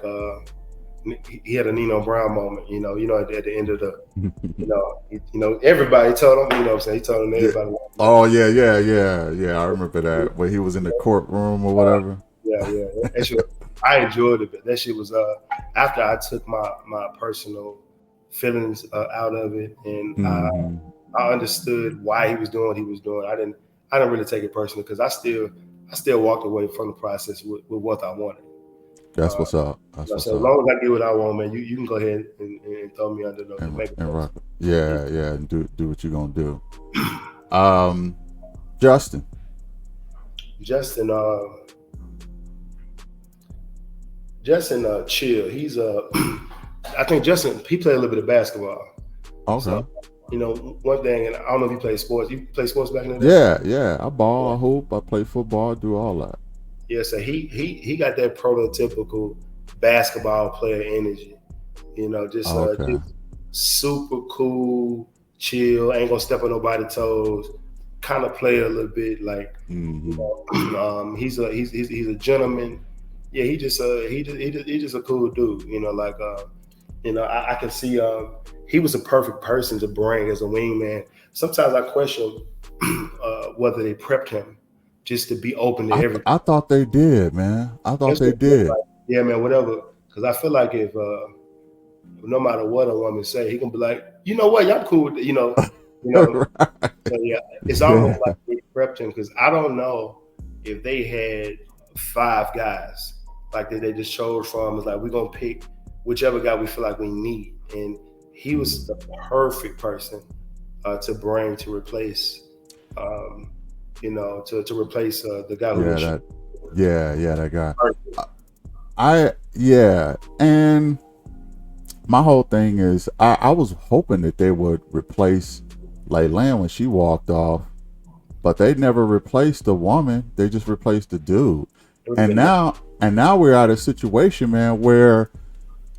he had a Nino Brown moment. You know, at the end of the, you know, everybody told him. You know what I'm saying? He told him everybody. Oh yeah. I remember that when he was in the courtroom or whatever. Yeah. I enjoyed it, but that shit was after I took my personal feelings out of it, and I understood why he was doing what he was doing. I didn't really take it personally, because I still walked away from the process with what I wanted. That's what's up. As long as I get what I want, man, you can go ahead and throw me under the and rock it. Yeah, and do what you're gonna do. Justin, chill. He's I think Justin, he played a little bit of basketball. Okay. So, you know, one thing, and I don't know if you play sports. You play sports back in the day? Yeah. I ball, I hoop, I play football, I do all that. Yeah, so he got that prototypical basketball player energy. You know, just super cool, chill, ain't gonna step on nobody's toes. Kind of play a little bit like, you know, he's a gentleman. Yeah, he just a cool dude. You know, like you know, I can see he was a perfect person to bring as a wingman. Sometimes I question whether they prepped him just to be open to everything. I thought they did, man. They did. Like, yeah, man, whatever. Because I feel like if no matter what a woman say, he can be like, you know what, y'all cool, you know. Right. So yeah, it's almost like they prepped him, because I don't know if they had 5 guys like that they just chose from. It's like, we're gonna pick whichever guy we feel like we need, and he was the perfect person to bring to replace, you know, to replace the guy who that guy. And my whole thing is I was hoping that they would replace Laylan when she walked off, but they never replaced the woman. They just replaced the dude. And now we're at a situation, man, where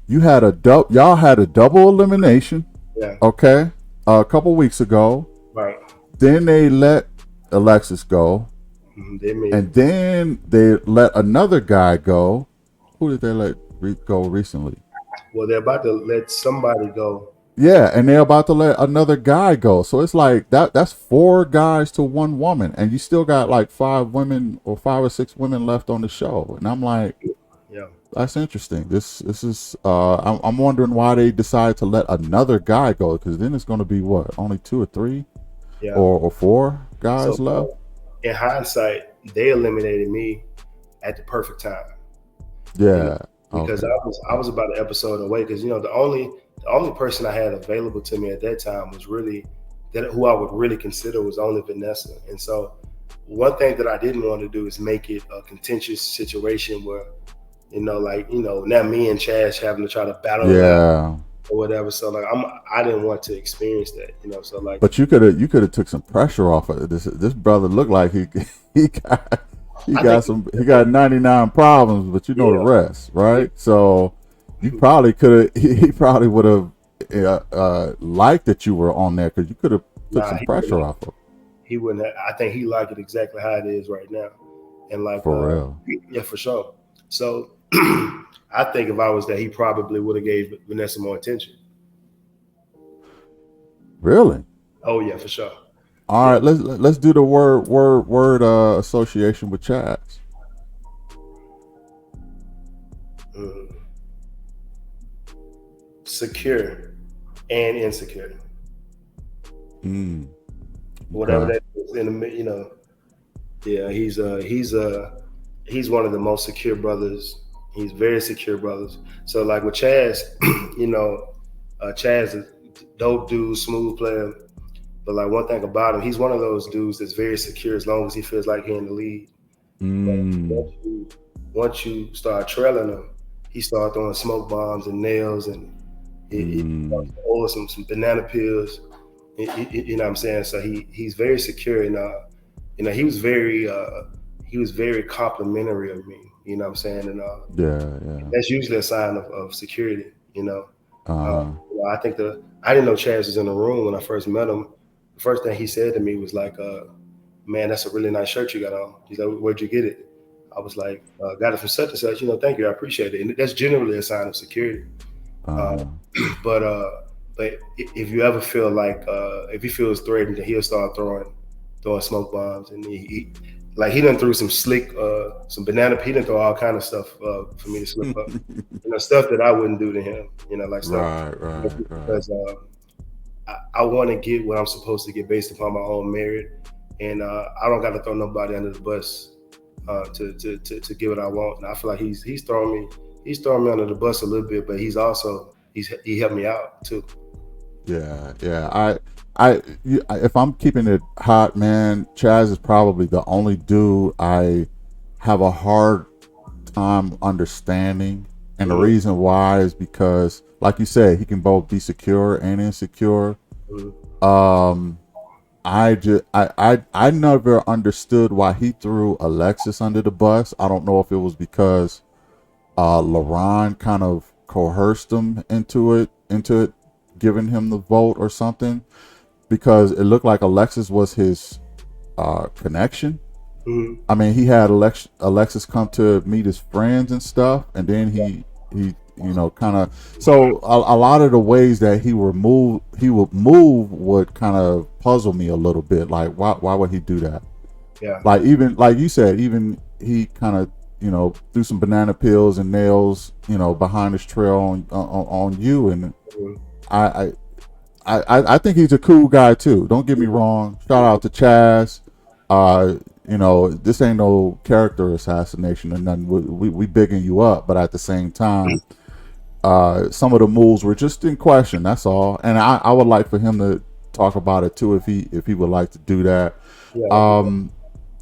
you had y'all had a double elimination, Yeah, okay, a couple weeks ago. right. Then they let Alexis go, They made and then they let another guy go. Who did they let go recently? well. They're about to let somebody go. Yeah, and they're about to let another guy go. So it's like that's four guys to one woman, and you still got like five women or five or six women left on the show. And I'm like, Yeah, that's interesting. This is I'm wondering why they decided to let another guy go, because then it's going to be what, only two or three yeah. or four guys So left. in hindsight, they eliminated me at the perfect time. You know, Yeah. because Okay. I was about an episode away. Because the only person I had available to me at that time was really that who I would really consider was only Vanessa. And so one thing that I didn't want to do is make it a contentious situation where like now me and Chaz having to try to battle it out Yeah. or whatever. So like I didn't want to experience that. So like But you could have took some pressure off of it. This brother looked like he got he I think got some he got 99 problems, but you know the yeah, rest, yeah. right? So you probably could have he probably would have liked that you were on there, because you could have took Nah, some he wouldn't pressure have. off of He wouldn't have. I think he liked it exactly how it is right now, and like for real. yeah, for sure. So I think if I was there, he probably would have gave Vanessa more attention. Really? Oh yeah, for sure. All Yeah. right, let's do the word association with Chaz. Mm. Secure and insecure, Mm, whatever okay. that is in the Yeah, he's one of the most secure brothers. He's very secure brothers. So like with Chaz, Chaz is dope dude, smooth player. But like one thing about him, he's one of those dudes that's very secure as long as he feels like he's in the lead. But Mm, once you start trailing him, he started throwing smoke bombs and nails, and he starts mm, to order some banana peels. You know what I'm saying? So he's very secure, and he was very complimentary of me. You know what I'm saying? And yeah, yeah. that's usually a sign of security. Uh, Uh, I think I didn't know Chaz was in the room when I first met him. The first thing he said to me was like, "Man, that's a really nice shirt you got on." He's like, "Where'd you get it?" I was like, "Got it from such and such." Thank you, I appreciate it. And that's generally a sign of security. Uh, uh, but if you ever feel like if he feels threatened, then he'll start throwing smoke bombs, and like he done threw some slick some banana. He done throw all kind of stuff for me to slip up. Stuff that I wouldn't do to him. Like stuff right, right, right. because I want to get what I'm supposed to get based upon my own merit, and I don't got to throw nobody under the bus to get what I want. And I feel like he's throwing me under the bus a little bit, but he helped me out too. Yeah, yeah. If I'm keeping it hot, man, Chaz is probably the only dude I have a hard time understanding, and the Mm-hmm. reason why is because, like you said, he can both be secure and insecure. Mm-hmm. Um, I never understood why he threw Alexis under the bus. I don't know if it was because LaRon kind of coerced him into it, giving him the vote or something, because it looked like Alexis was his connection. Mm-hmm. I mean, he had Alexis come to meet his friends and stuff, and then he kind of, so a lot of the ways that he would move would kind of puzzle me a little bit. Like, why would he do that? Yeah. Like, even like you said, even he kind of threw some banana peels and nails behind his trail on you. And Mm-hmm. I, I think he's a cool guy too. Don't get me wrong. Shout out to Chaz. This ain't no character assassination or nothing. We bigging you up, but at the same time, some of the moves were just in question. That's all. And I would like for him to talk about it too, if he would like to do that. Yeah, that'd be fun. Um,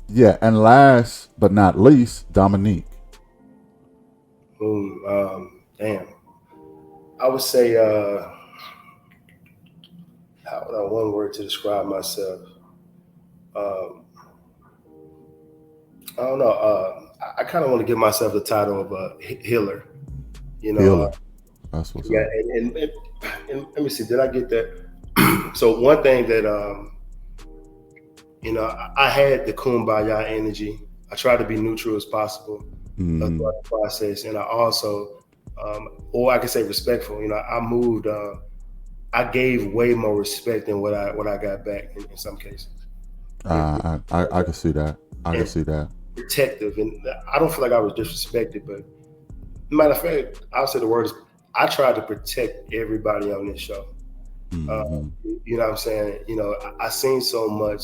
yeah, and last but not least, Dominique. Damn. I would say, how would I one word to describe myself? Um, I don't know. I kind of want to give myself the title of a healer. You know, Healer. That's what's Yeah, up. and let me see, did I get that? So one thing that I had the kumbaya energy. I tried to be neutral as possible throughout Mm, the process, and I also, or I can say respectful. I moved. I gave way more respect than what I got back in some cases, and, I can see that. I can and see that. protective. And I don't feel like I was disrespected, but matter of fact, I'll say the word is I tried to protect everybody on this show. Uh, Hmm. you know what I'm saying? I seen so much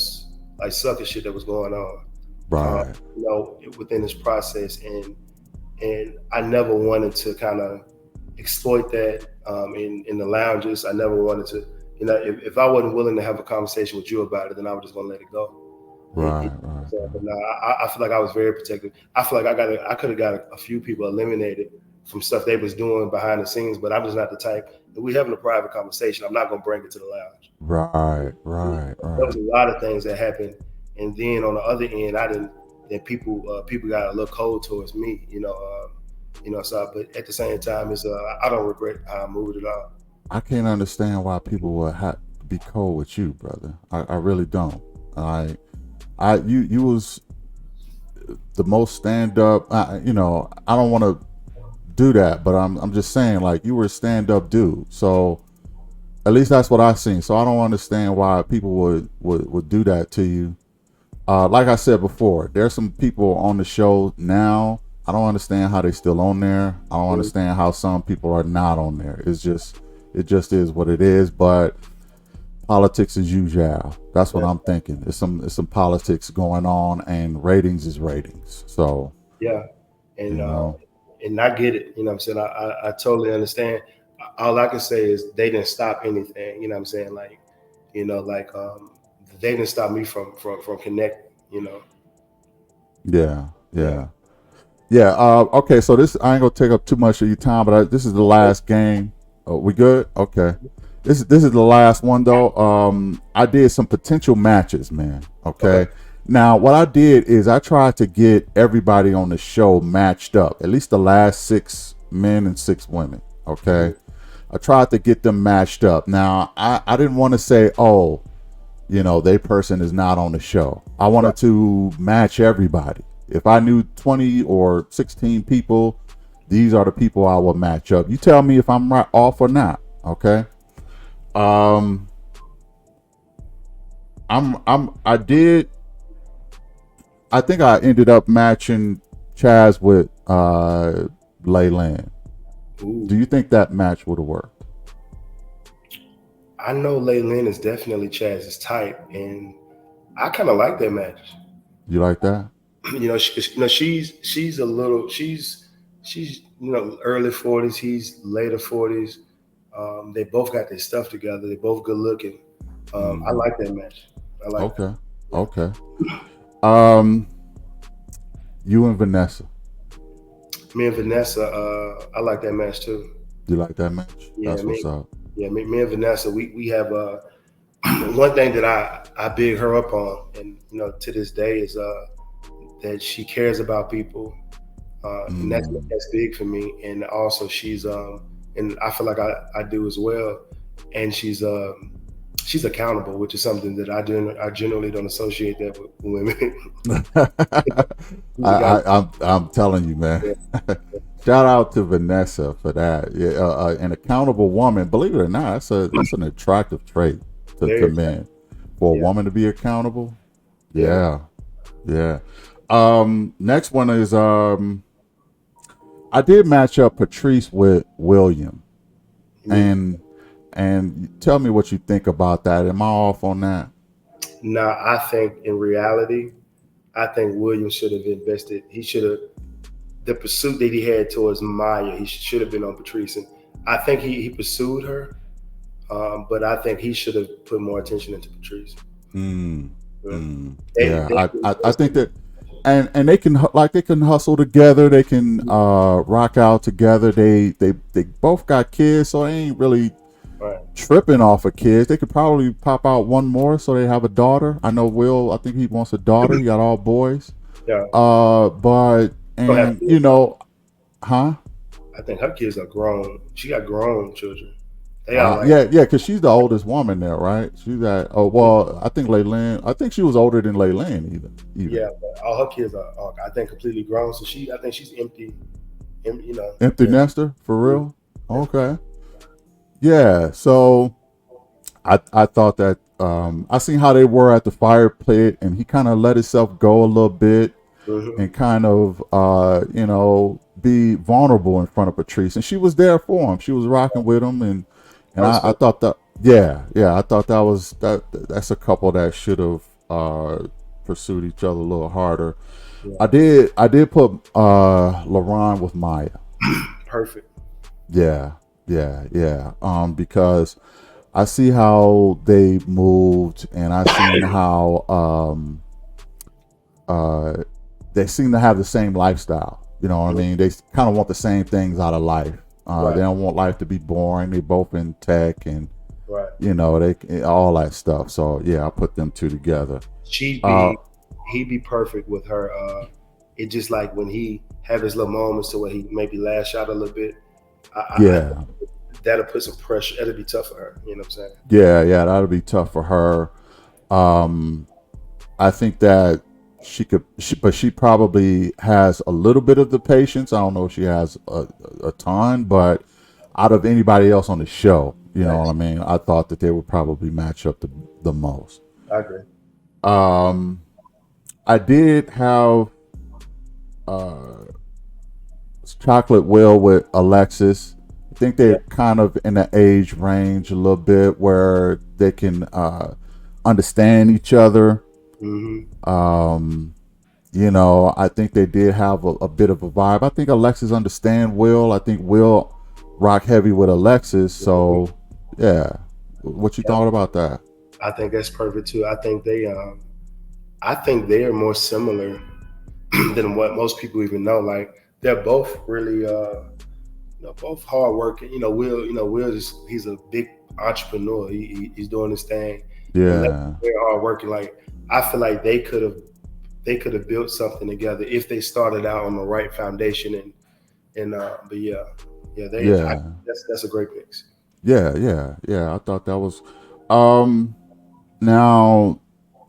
like sucker shit that was going on, uh, Right. within this process, and I never wanted to kind of exploit that in the lounges. I never wanted to, if I wasn't willing to have a conversation with you about it, then I was just gonna let it go. Right. Right. But no, I feel like I was very protective. I feel like I could have got a few people eliminated from stuff they was doing behind the scenes, but I'm just not the type. If we having a private conversation, I'm not gonna bring it to the lounge. Right. Right. There was Right. a lot of things that happened, and then on the other end, I didn't. That people got a little cold towards me, So, but at the same time, I don't regret how I moved it all. I can't understand why people would be cold with you, brother. I really don't. You was the most stand up. I don't want to do that, but I'm just saying, like, you were a stand up dude. So at least that's what I seen. So I don't understand why people would do that to you. Like I said before, there's some people on the show now. I don't understand how they still on there. I don't understand how some people are not on there. It just is what it is. But politics is usual. That's what Yeah, I'm thinking. It's some politics going on, and ratings is ratings. So yeah, and you know, I get it. You know what I'm saying? I totally understand. All I can say is they didn't stop anything. You know what I'm saying? Like they didn't stop me from connecting. yeah, Yeah. yeah. Yeah. Okay. So this, I ain't gonna take up too much of your time, but this is the last game. Oh, we good? Okay. This is the last one though. I did some potential matches, man. Okay. Okay. Now what I did is I tried to get everybody on the show matched up. At least the last 6 men and 6 women. Okay. I tried to get them matched up. Now I didn't want to say, oh, they person is not on the show. I Right. wanted to match everybody. If I knew 20 or 16 people, these are the people I will match up. You tell me if I'm right off or not. Okay. Um, I did. I think I ended up matching Chaz with Leyland. Do Ooh. you think that match would have worked? I know Leyland is definitely Chaz's type, and I kind of like that match. You like that? She's a little she's early 40s. He's later 40s. They both got their stuff together. They're both good looking. I Mm-hmm. like that match. I like that. Okay. Yeah. Okay. Um, you and Vanessa. Me and Vanessa, I like that match too. You like that match? Yeah, That's me, what's up. me and Vanessa, we have one thing that I big her up on, and to this day is that she cares about people, and Mm. that's big for me. And also and I feel like I do as well. And she's accountable, which is something that I generally don't associate that with women. She's I'm telling you, man. yeah, Shout out to Vanessa for that. Yeah, an accountable woman. Believe it or not, that's an attractive trait to very men. For a yeah, woman to be accountable, yeah. yeah, yeah. Next one is I did match up Patrice with William, Me. and tell me what you think about that. Am I off on that? Now I think in reality, I think Williams should have invested. He should have the pursuit that he had towards Maya. He should have been on Patrice, and I think he pursued her, but I think he should have put more attention into Patrice. Mm, Yeah. They, yeah, they I think that, and they can they can hustle together. They can rock out together. They both got kids, so they ain't really right. tripping off of kids. They could probably pop out one more, so they have a daughter. I know Will. I think he wants a daughter. He got all boys. Yeah, But don't have and kids. huh? I think her kids are grown. She got grown children. They are Wow. like, Yeah, yeah, because she's the oldest woman there, right? She's at. Oh well, I think Laylan. I think she was older than Laylan even. Even yeah, but all her kids are I think, completely grown. So I think she's empty, you know, empty and nester for mm, real. Okay. Yeah. So I thought that I seen how they were at the fire pit, and he kind of let himself go a little bit mhm. and kind of be vulnerable in front of Patrice, and she was there for him. She was rocking with him, I and I respect. thought that yeah, I thought that was that's a couple that should have pursued each other a little harder. Yeah, I did put LaRon with Maya. perfect. Yeah, yeah. Because I see how they moved, and I seen how uh, they seem to have the same lifestyle. You know what I Mhm. mean? They kind of want the same things out of life. They Right, don't want life to be boring. They both in tech, and right. they all that stuff. So yeah, I put them two together. She'd Uh, be, he'd be perfect with her. It just like when he have his little moments to where he maybe lash out a little bit. I yeah, think that'll put some pressure. It'll be tough for her. You know what I'm saying? yeah. That'll be tough for her. Um, I think that but she probably has a little bit of the patience. I don't know if she has a ton, but out of anybody else on the show, you know what I Nice. mean? I thought that they would probably match up the most. I agree. Um, I did have uh, Chocolate Will with Alexis. I think Yeah. they're kind of in the age range a little bit where they can understand each other. Hmm. Um, I think they did have a bit of a vibe. I think Alexis understand Will. I think Will rock heavy with Alexis. So yeah, what you Yeah. thought about that? I think that's perfect too. I think they are more similar than what most people even know. Like they're both really, both hard working. Will is he's a big entrepreneur. He's doing his thing, and they're Yeah, very hard working. Like I feel like they could have built something together if they started out on the right foundation. But yeah, yeah, yeah, that's a great mix. yeah. I thought that was. Um, Now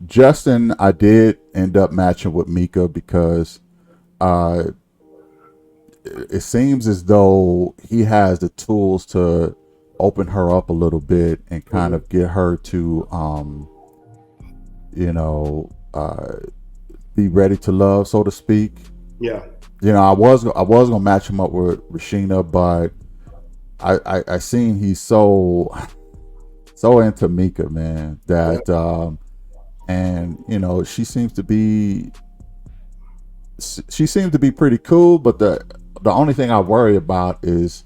Justin, I did end up matching with Mika because uh, it seems as though he has the tools to open her up a little bit and kind Hmm. of get her to you know, be ready to love, so to speak. Yeah, I was gonna match him up with Rashina, but I seen he's so into Mika, man, yeah, that and she seems to be pretty cool, but the only thing I worry about is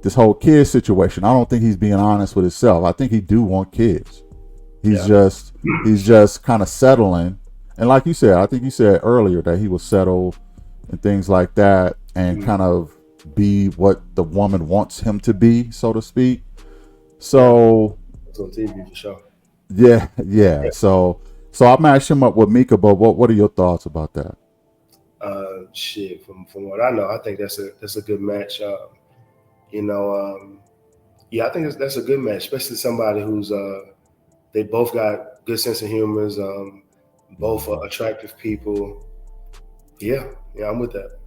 this whole kid situation. I don't think he's being honest with himself. I think he do want kids. He's yeah. just he's just kind of settling. And like you said, I think you said earlier that he will settle and things like that and Mm, kind of be what the woman wants him to be, so to speak. yeah. So It's on TV for sure. yeah, yeah. So I matched him up with Mika, but what are your thoughts about that? Shit. From what I know, I think that's a good match. You know, yeah, I think that's a good match, especially somebody who's they both got good sense of humors. Both are Mm-hmm. attractive people. Yeah, yeah, I'm with that.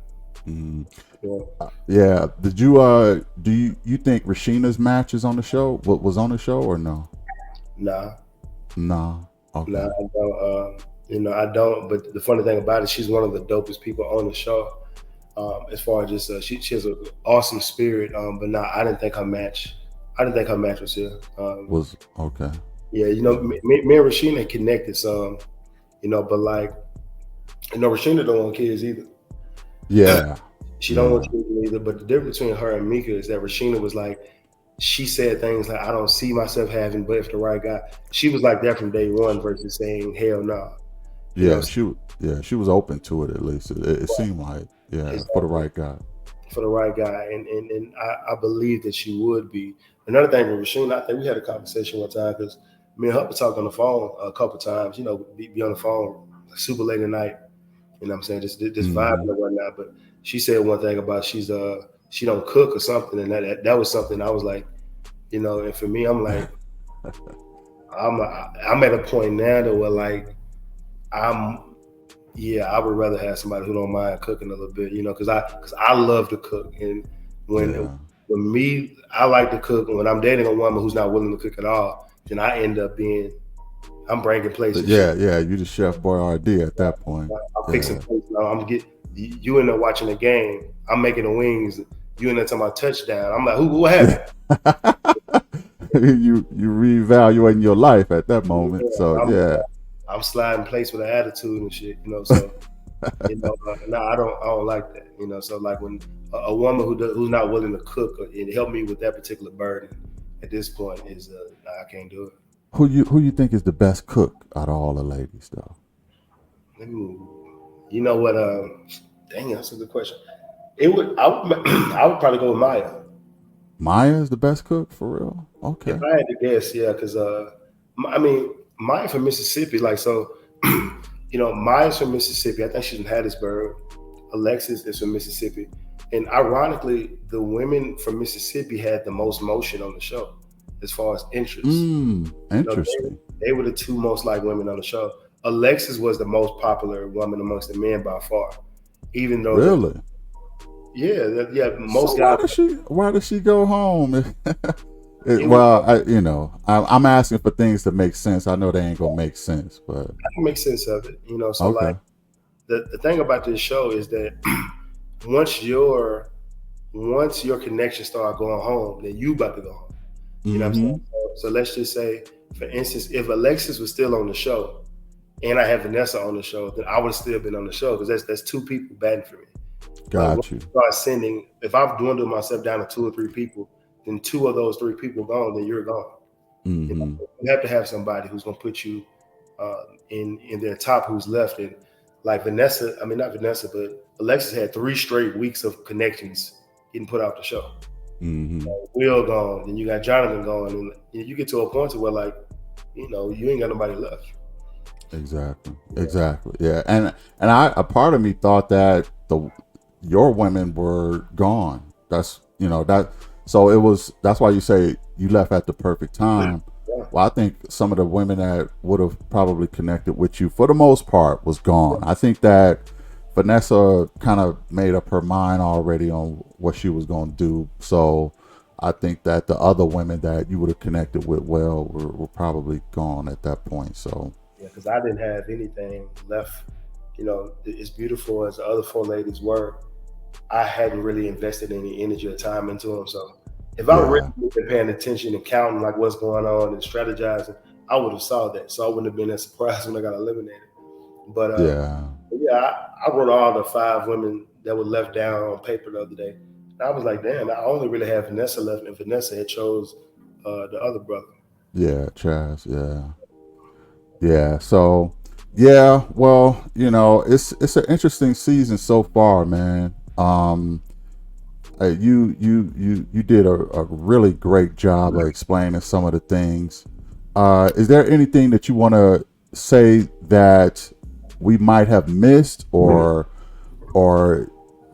Mm-hmm. Yeah. Yeah. Did you do you think Rashina's match is on the show? What was on the show or no? Nah, No. nah, Okay. I don't. I don't. But the funny thing about it, she's one of the dopest people on the show. As far as just she has an awesome spirit. But nah, I didn't think her match. I didn't think her match was here. Was okay. Yeah, Mm. me and Rashina connected some. But like, Rashina don't want kids either. Yeah. She don't want Yeah. children either. But the difference between her and Mika is that Rashina was like, she said things like, "I don't see myself having, but if the right guy." She was like that from day one versus saying, "Hell no." You know, Yeah. She was open to it at least. It seemed like yeah for the exactly, right guy. for the right guy, and I believe that she would be. Another thing with Rashina, I think we had a conversation one time because me and her would talk on the phone a couple times. Be on the phone super late at night. You know what I'm saying? Just vibing Mm-hmm. and whatnot. But she said one thing about she don't cook or something, and that was something I was like, you know. And for me, I'm like, I'm at a point now that where like I'm yeah, I would rather have somebody who don't mind cooking a little bit, you know, because I love to cook, and when Yeah. when me, I like to cook. And when I'm dating a woman who's not willing to cook at all, then I end up being I'm bringing plates and shit. Yeah, yeah, you the chef boyardee at that point. I'm fixing Yeah. plates. Now I'm get you end up watching the game. I'm making the wings. You end up talking about touchdown. I'm like, who? What happened? You reevaluating your life at that moment. So I'm yeah. I'm sliding plates with an attitude and shit, you know. So you know, no, I don't like that, you know. So like when a woman who's not willing to cook and help me with that particular burden at this point is nah, I can't do it. Who you think is the best cook out of all the ladies though? Ooh. You know what? Dang, that's a good question. It would I would I would probably go with Maya Maya is the best cook for real? if Okay. I had to guess. Yeah, because I mean Maya from Mississippi, like so. You know, Maya's from Mississippi. I think she's in Hattiesburg. Alexis is from Mississippi. And ironically, the women from Mississippi had the most motion on the show as far as interest. You know, Interesting. they were the two most liked women on the show. Alexis was the most popular woman amongst the men by far. Even though Really? yeah, So most guys why does she go home? it was I'm asking for things to make sense. I know they ain't gonna make sense, but I can make sense of it, you know. So like okay. the thing about this show is that once your once your connection start going home, then you about to go home. You know what I'm saying? Mm-hmm. So let's just say, for instance, if Alexis was still on the show and I had Vanessa on the show, then I would have still been on the show because that's two people batting for me. But when Got you. I start sending, if I've dwindled myself down to two or three people, then two of those three people gone, then you're gone. You know, Mm-hmm. you have to have somebody who's gonna put you in their top who's left. And like Vanessa, I mean not Vanessa, but Alexis had 3 straight weeks of connections getting put out the show. Mm-hmm. Will gone, then you got Jonathan gone, and you get to a point to where like, you know, you ain't got nobody left. Exactly. Yeah, Exactly. Yeah. And a part of me thought that your women were gone. That's that so it was that's why you say you left at the perfect time. yeah, Well, I think some of the women that would have probably connected with you for the most part was gone. I think that Vanessa kind of made up her mind already on what she was going to do. So I think that the other women that you would have connected with were probably gone at that point. So yeah. Because I didn't have anything left. You know, as beautiful as the other four ladies were, I hadn't really invested any energy or time into them. So if I really yeah, been paying attention and counting like what's going on and strategizing, I would have saw that. So I wouldn't have been as surprised when I got eliminated. But yeah, yeah, I wrote all the 5 women that were left down on paper the other day. And I was like, damn, I only really have Vanessa left, and Vanessa had chose the other brother. yeah, Chaz, yeah, yeah. So yeah, well, it's an interesting season so far, man. You did a really great job of explaining some of the things. Is there anything that you want to say that we might have missed, or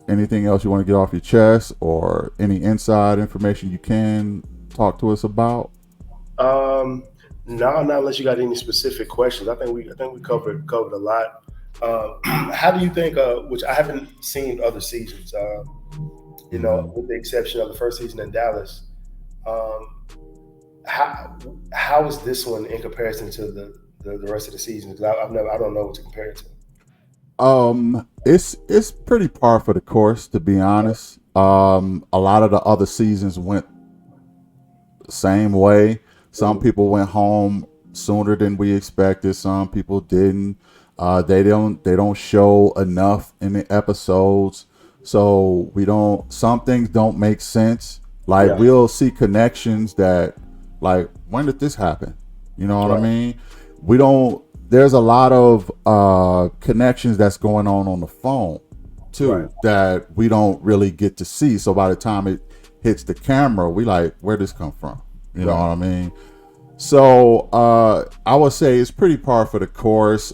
anything else you want to get off your chest, or any inside information you can talk to us about? Um, no, not unless you got any specific questions. I think we covered a lot. How do you think? Which I haven't seen other seasons. You know, Hmm. with the exception of the first season in Dallas. Um, how is this one in comparison to the rest of the season? Because I don't know what to compare it to. It's pretty par for the course, to be honest. A lot of the other seasons went the same way. Some Mhm. people went home sooner than we expected. Some people didn't. They don't show enough in the episodes, so we don't. Some things don't make sense. Like Yeah, we'll see connections that, like, when did this happen? You know what I right, mean? We don't. There's a lot of connections that's going on the phone right, too that we don't really get to see. So by the time it hits the camera, we like, where did this come from? You know right. what I mean? So I would say it's pretty par for the course.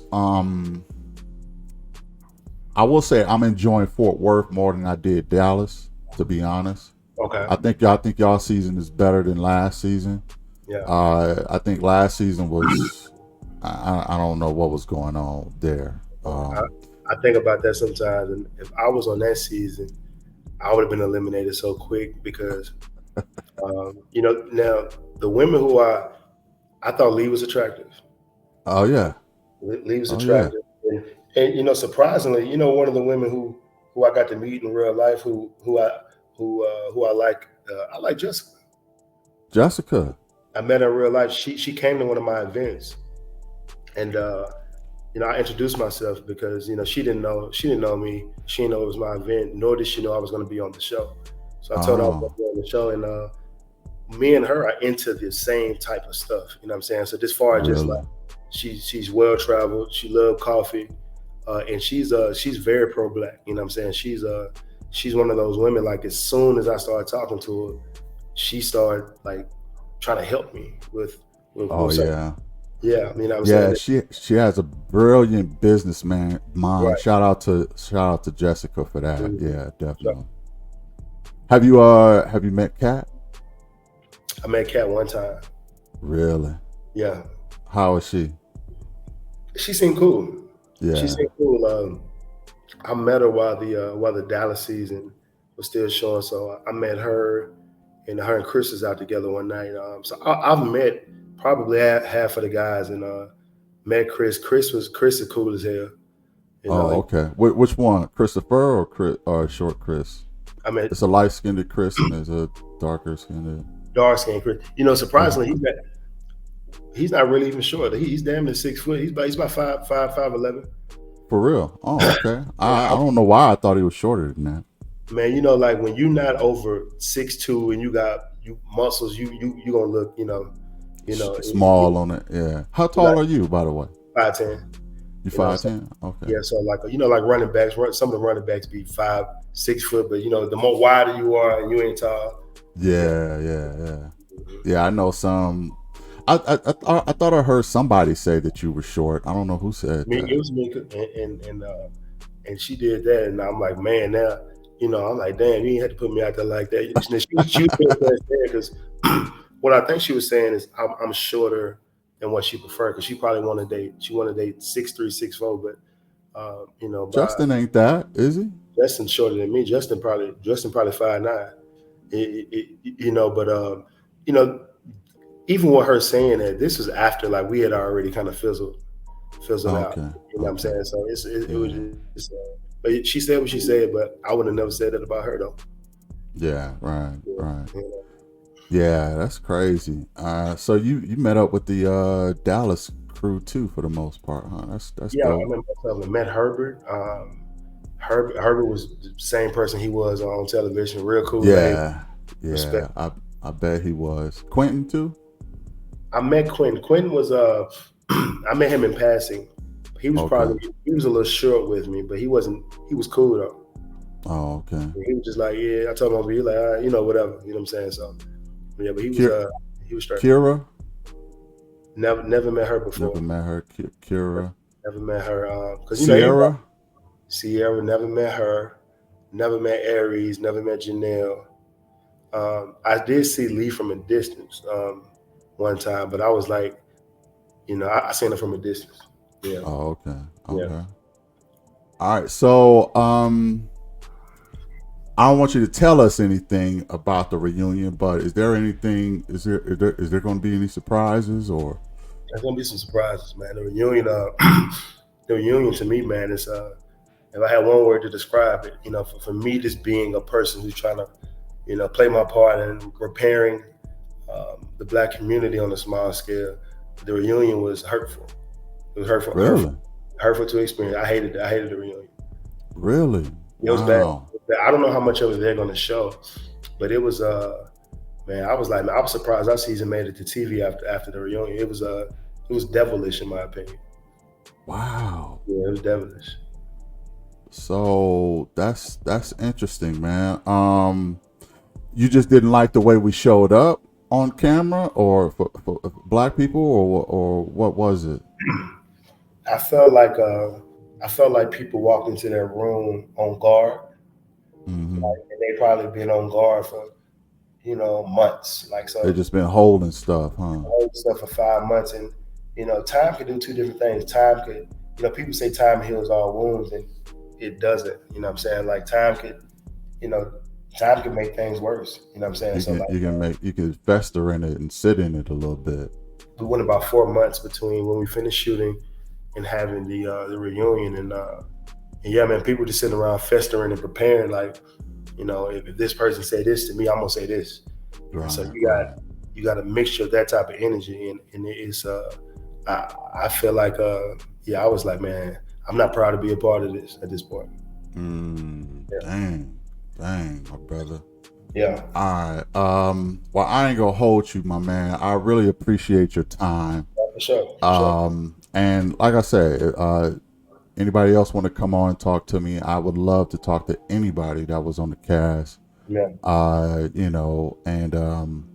I will say I'm enjoying Fort Worth more than I did Dallas. To be honest, Okay. I think y'all season is better than last season. Yeah. I think last season was I don't know what was going on there. I think about that sometimes, and if I was on that season, I would have been eliminated so quick because, now the women who I thought Lee was attractive. Oh yeah, Lee was oh yeah, attractive, and surprisingly, one of the women who I got to meet in real life, who I like, I like Jessica. Jessica. I met her in real life. She came to one of my events, and I introduced myself because she didn't know me. She didn't know it was my event, nor did she know I was going to be on the show. So I told her I was going Oh, to be on the show, and me and her are into the same type of stuff. You know what I'm saying? So this far, just like really? she's well traveled. She loved coffee, and she's very pro black. You know what I'm saying? She's one of those women. Like as soon as I started talking to her, she started like trying to help me Oh with something. yeah, Yeah, you know what I'm yeah. saying? She has a brilliant businessman mind. Right. Shout out to Jessica for that. Mhm. Yeah, So definitely. Have you met Kat? I met Kat one time. Really? Yeah, How is she? she seemed cool. She Yeah. seemed cool. I met her while the Dallas season was still showing, so I met her, and her and Chris was out together one night. So I've met probably half of the guys, and met Chris. Chris is cool as hell. You know, Oh, okay. Which one? Christopher or short Chris? I met It's a light skinned Chris and there's a darker skinned. dark skinned Chris. Yeah. Surprisingly, he's not really even short. He's damn near 6 foot. He's about 5'11". For real. Oh, okay. Yeah, I don't know why I thought he was shorter than that. man, like when you're not over 6'2" and you got you muscles, you gonna look, Small on it. Yeah. How you like tall are you, by the way? 5'10". You So 5'10"? Okay. yeah, so like like running backs, some of the running backs be 5, 6 foot, but the more wider you are and you ain't tall, yeah. Yeah, yeah, yeah. Yeah, I know some. I thought I heard somebody say that you were short. I don't know who said Me, it that. was me, and she did that, and I'm like, man, now, I'm like, damn, you ain't had to put me out there like that. She was being transparent because what I think she was saying is I'm shorter than what she preferred because she want to date 6'3", 6'4", but by Justin ain't that, is he? Justin shorter than me. Justin probably 5'9". But you know, even with her saying that, this was after like we had already kind of fizzled out. Okay. You know what I'm Okay. saying? So it was Yeah. just, but she said what she said, but I would have never said that about her though. Yeah. Right. Yeah, Right. yeah. Yeah, that's crazy. So you met up with the Dallas crew too, for the most part, huh? That's Yeah, I dope. met myself and met Herbert. Herbert was the same person he was on television. Real cool, laid, Yeah, respect. yeah. I bet he was. Quentin too. I met Quentin. Quentin was I met him in passing. Okay. He was a little short with me, but he wasn't. He was cool though. Oh, okay. He was just like, yeah. I told him, he like, whatever. You know what I'm saying? So yeah, but Ki- he was straight. Kira. Never met her Never before. met her. Kira. Never met her. Because everybody. Sierra. Sierra, never met her. Never met Aries. Never met Janelle. I did see Lee from a distance one time, but I was like, I seen her from a distance. Yeah, Oh, okay. yeah, Okay. All right. So, I don't want you to tell us anything about the reunion, but is there anything? Is there going to be any surprises or? there's gonna be some surprises, man. The reunion to me, man, is if I had one word to describe it, for me, just being a person who's trying to, play my part in repairing the black community on a small scale. The reunion was hurtful. It was Really? hurtful to experience. I hated the reunion. Really? It was bad. Wow. I don't know how much of it they're going to show, but it was man. I was like, man, I was surprised our season made it to TV after the reunion. It was devilish in my opinion. Wow. Yeah, it was devilish. So that's interesting, man. You just didn't like the way we showed up on camera, or for black people, or what was it? I felt like people walked into their room on guard. Mm-hmm. and they probably been on guard for months. Like They so, just been holding stuff, huh? hold stuff for 5 months, and time could do two different things. Time could, people say time heals all wounds, and it doesn't. You know what I'm saying? Like you know, time can make things worse. You know what I'm saying? So like, You can fester in it and sit in it a little bit. we went about 4 months between when we finished shooting and having the reunion, and yeah, man, people just sitting around festering and preparing. Like, if this person say this to me, I'm gonna say this. Right, So right. you got a mixture of that type of energy, and it's I feel like yeah, I was like, man, I'm not proud to be a part of this at this point. Yeah. Dang, my brother. Yeah. All right. Well, I ain't gonna hold you, my man. I really appreciate your time. For sure. For sure. And like I said, anybody else want to come on and talk to me? I would love to talk to anybody that was on the cast. Yeah. And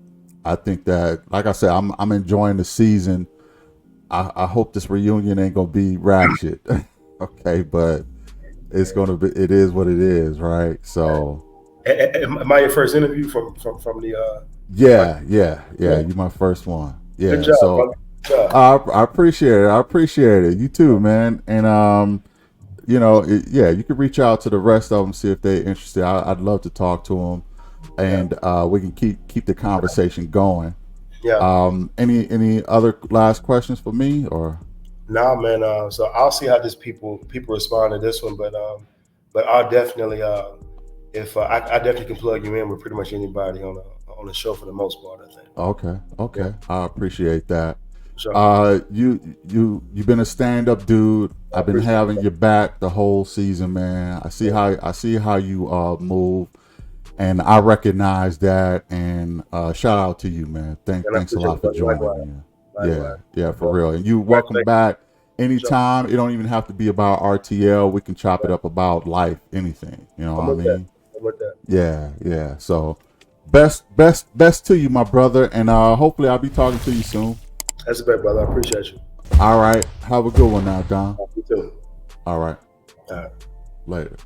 I think that, like I said, I'm enjoying the season. I hope this reunion ain't gonna be ratchet, okay? But it's gonna be. It is what it is, right? So. Am I your first interview from the? Yeah. You my first one. Yeah. Good job, So brother. I appreciate it. I appreciate it. You too, man. And you can reach out to the rest of them, see if they're interested. I'd love to talk to them, and we can keep the conversation going. Yeah. Any other last questions for me or? Nah, man. So I'll see how this people respond to this one, but I'll definitely if I definitely can plug you in with pretty much anybody on the show for the most part. I think. Okay. Yeah. I appreciate that. Sure. You've been a stand-up dude. I've been having That. your back the whole season, man. I see how you move, and I recognize that. And shout out to you, man. Thanks a lot for joining me. Yeah, for real. And you welcome back anytime. It don't even have to be about RTL. We can chop it up about life, anything. You know what I mean? I'm with that. Yeah. So best to you, my brother, and hopefully I'll be talking to you soon. That's a bet, brother. I appreciate you. All right. Have a good one now, Don. You too. All right. All right. Later.